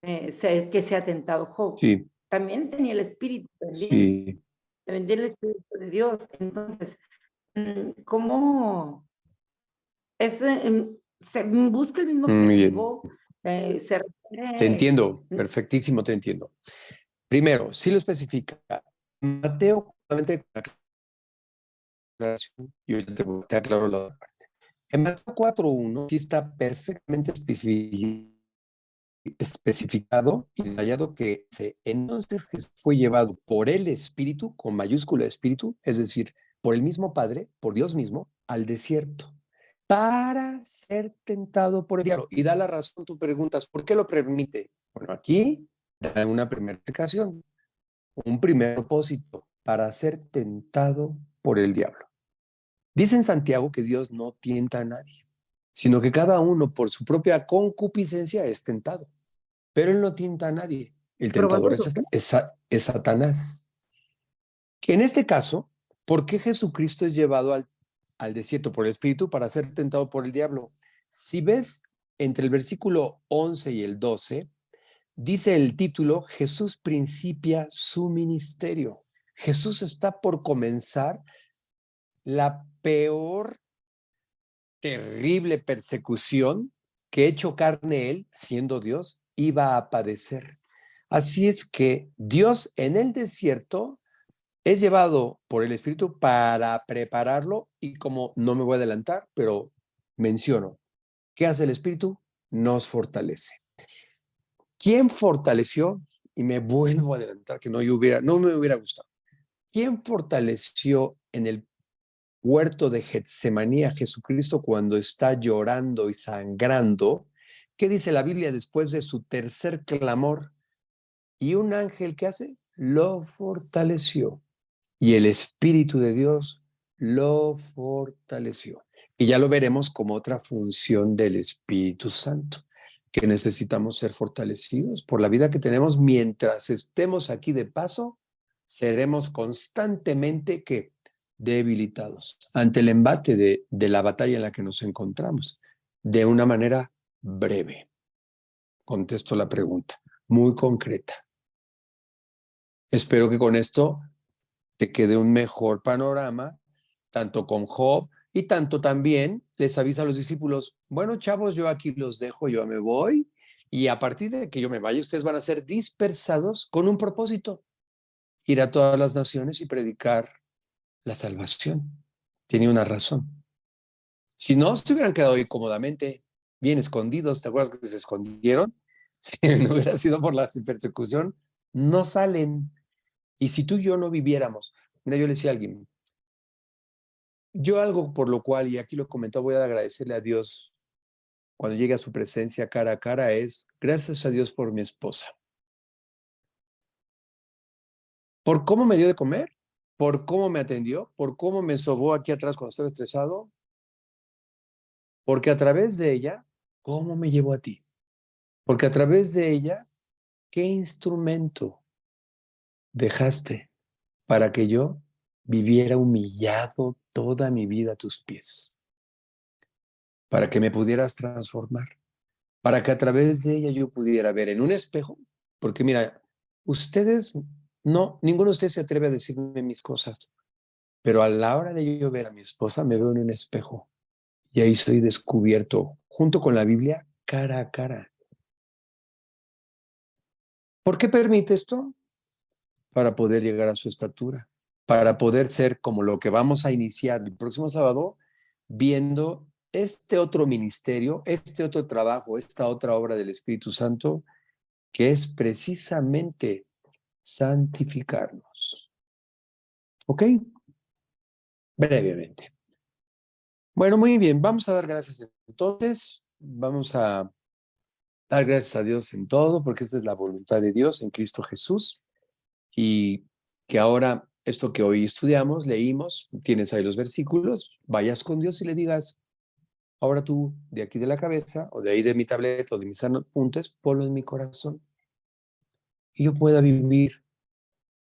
que sea tentado Job. Sí, También tenía el espíritu, sí. también tiene el espíritu de Dios. Entonces, ¿cómo se busca el mismo Muy bien. objetivo? Se Te refiere. entiendo, perfectísimo, te entiendo. Primero, sí lo especifica. Mateo, solamente y ahorita te aclaro la otra parte. En Mateo 4:1 sí está perfectamente especificado y detallado que entonces Jesús fue llevado por el Espíritu, con mayúscula Espíritu, es decir, por el mismo Padre, por Dios mismo, al desierto, para ser tentado por el diablo. Y da la razón, tú preguntas, ¿por qué lo permite? Bueno, aquí da una primera explicación, un primer propósito, para ser tentado por el diablo. Dice en Santiago que Dios no tienta a nadie, sino que cada uno por su propia concupiscencia es tentado. Pero él no tienta a nadie. El Probando tentador es Satanás. Que en este caso, ¿por qué Jesucristo es llevado al desierto por el Espíritu para ser tentado por el diablo? Si ves entre el versículo 11 y el 12, dice el título, Jesús principia su ministerio. Jesús está por comenzar la peor, terrible persecución que hecho carne él, siendo Dios, iba a padecer. Así es que Dios en el desierto es llevado por el Espíritu para prepararlo y, como no me voy a adelantar, pero menciono, ¿qué hace el Espíritu? Nos fortalece. ¿Quién fortaleció? Y me vuelvo a adelantar, que no me hubiera gustado. ¿Quién fortaleció en el huerto de Getsemaní a Jesucristo cuando está llorando y sangrando? ¿Qué dice la Biblia después de su tercer clamor? Y un ángel, ¿qué hace? Lo fortaleció. Y el Espíritu de Dios lo fortaleció. Y ya lo veremos como otra función del Espíritu Santo, que necesitamos ser fortalecidos por la vida que tenemos mientras estemos aquí de paso. Seremos constantemente que debilitados ante el embate de la batalla en la que nos encontramos, de una manera breve. Contesto la pregunta, muy concreta. Espero que con esto te quede un mejor panorama, tanto con Job y tanto también les avisa a los discípulos, bueno, chavos, yo aquí los dejo, yo me voy, y a partir de que yo me vaya, ustedes van a ser dispersados con un propósito, ir a todas las naciones y predicar la salvación. Tiene una razón. Si no, se hubieran quedado ahí cómodamente, bien escondidos. ¿Te acuerdas que se escondieron? Si no hubiera sido por la persecución, no salen. Y si tú y yo no viviéramos, mira, yo le decía a alguien, yo algo por lo cual, y aquí lo comentó, voy a agradecerle a Dios cuando llegue a su presencia cara a cara, es gracias a Dios por mi esposa. Por cómo me dio de comer, por cómo me atendió, por cómo me sobó aquí atrás cuando estaba estresado, porque a través de ella, ¿cómo me llevó a ti? Porque a través de ella, ¿qué instrumento dejaste para que yo viviera humillado toda mi vida a tus pies? Para que me pudieras transformar, para que a través de ella yo pudiera ver en un espejo, porque mira, ustedes, no, ninguno de ustedes se atreve a decirme mis cosas, pero a la hora de yo ver a mi esposa, me veo en un espejo y ahí soy descubierto, junto con la Biblia, cara a cara. ¿Por qué permite esto? Para poder llegar a su estatura, para poder ser como lo que vamos a iniciar el próximo sábado, viendo este otro ministerio, este otro trabajo, esta otra obra del Espíritu Santo, que es precisamente santificarnos. ¿Ok? Brevemente. Bueno, muy bien, vamos a dar gracias entonces, vamos a dar gracias a Dios en todo, porque esta es la voluntad de Dios en Cristo Jesús, y que ahora esto que hoy estudiamos, leímos, tienes ahí los versículos, vayas con Dios y le digas, ahora tú, de aquí de la cabeza, o de ahí de mi tableta, o de mis apuntes, ponlo en mi corazón, y yo pueda vivir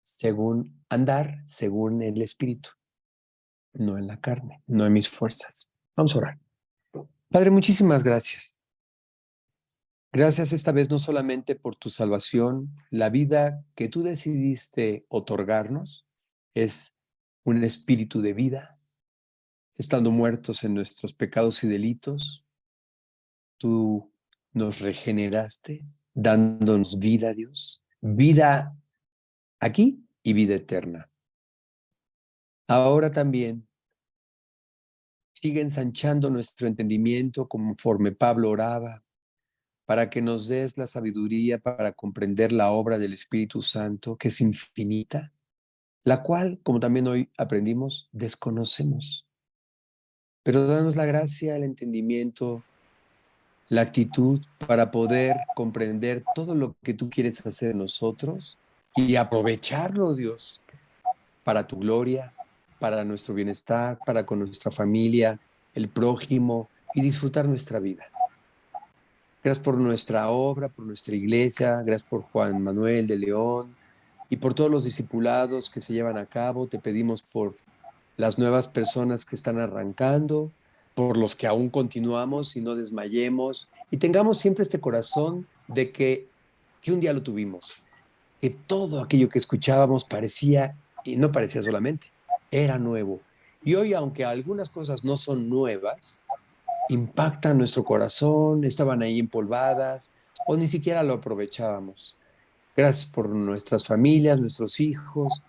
según, andar según el Espíritu, no en la carne, no en mis fuerzas. Vamos a orar. Padre, muchísimas gracias. Gracias esta vez no solamente por tu salvación, la vida que tú decidiste otorgarnos es un espíritu de vida, estando muertos en nuestros pecados y delitos, tú nos regeneraste, dándonos vida, Dios, vida aquí y vida eterna. Ahora también sigue ensanchando nuestro entendimiento conforme Pablo oraba, para que nos des la sabiduría para comprender la obra del Espíritu Santo, que es infinita, la cual, como también hoy aprendimos, desconocemos. Pero danos la gracia, el entendimiento, la actitud para poder comprender todo lo que tú quieres hacer en nosotros y aprovecharlo, Dios, para tu gloria, para nuestro bienestar, para con nuestra familia, el prójimo y disfrutar nuestra vida. Gracias por nuestra obra, por nuestra iglesia, gracias por Juan Manuel de León y por todos los discipulados que se llevan a cabo. Te pedimos por las nuevas personas que están arrancando, por los que aún continuamos y no desmayemos, y tengamos siempre este corazón de que un día lo tuvimos, que todo aquello que escuchábamos parecía, y no parecía solamente, era nuevo. Y hoy, aunque algunas cosas no son nuevas, impactan nuestro corazón, estaban ahí empolvadas, o ni siquiera lo aprovechábamos. Gracias por nuestras familias, nuestros hijos.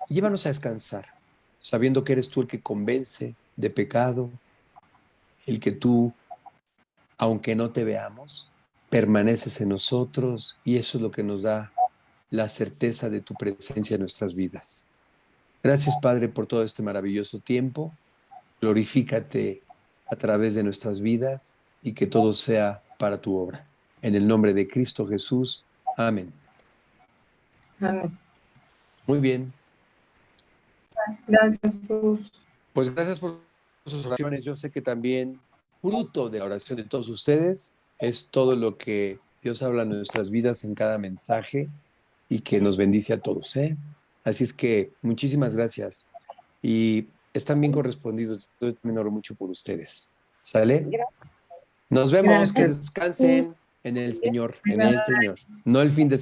Llévanos a descansar, sabiendo que eres tú el que convence de pecado, el que tú, aunque no te veamos, permaneces en nosotros, y eso es lo que nos da la certeza de tu presencia en nuestras vidas. Gracias, Padre, por todo este maravilloso tiempo. Glorifícate a través de nuestras vidas y que todo sea para tu obra. En el nombre de Cristo Jesús. Amén. Amén. Muy bien. Gracias, Jesús. Pues gracias por sus oraciones. Yo sé que también fruto de la oración de todos ustedes es todo lo que Dios habla en nuestras vidas en cada mensaje y que nos bendice a todos, ¿eh? Así es que muchísimas gracias. Y están bien correspondidos. Yo también oro mucho por ustedes. ¿Sale? Nos vemos. Gracias. Que descansen en el Señor, en el Señor. No el fin de semana.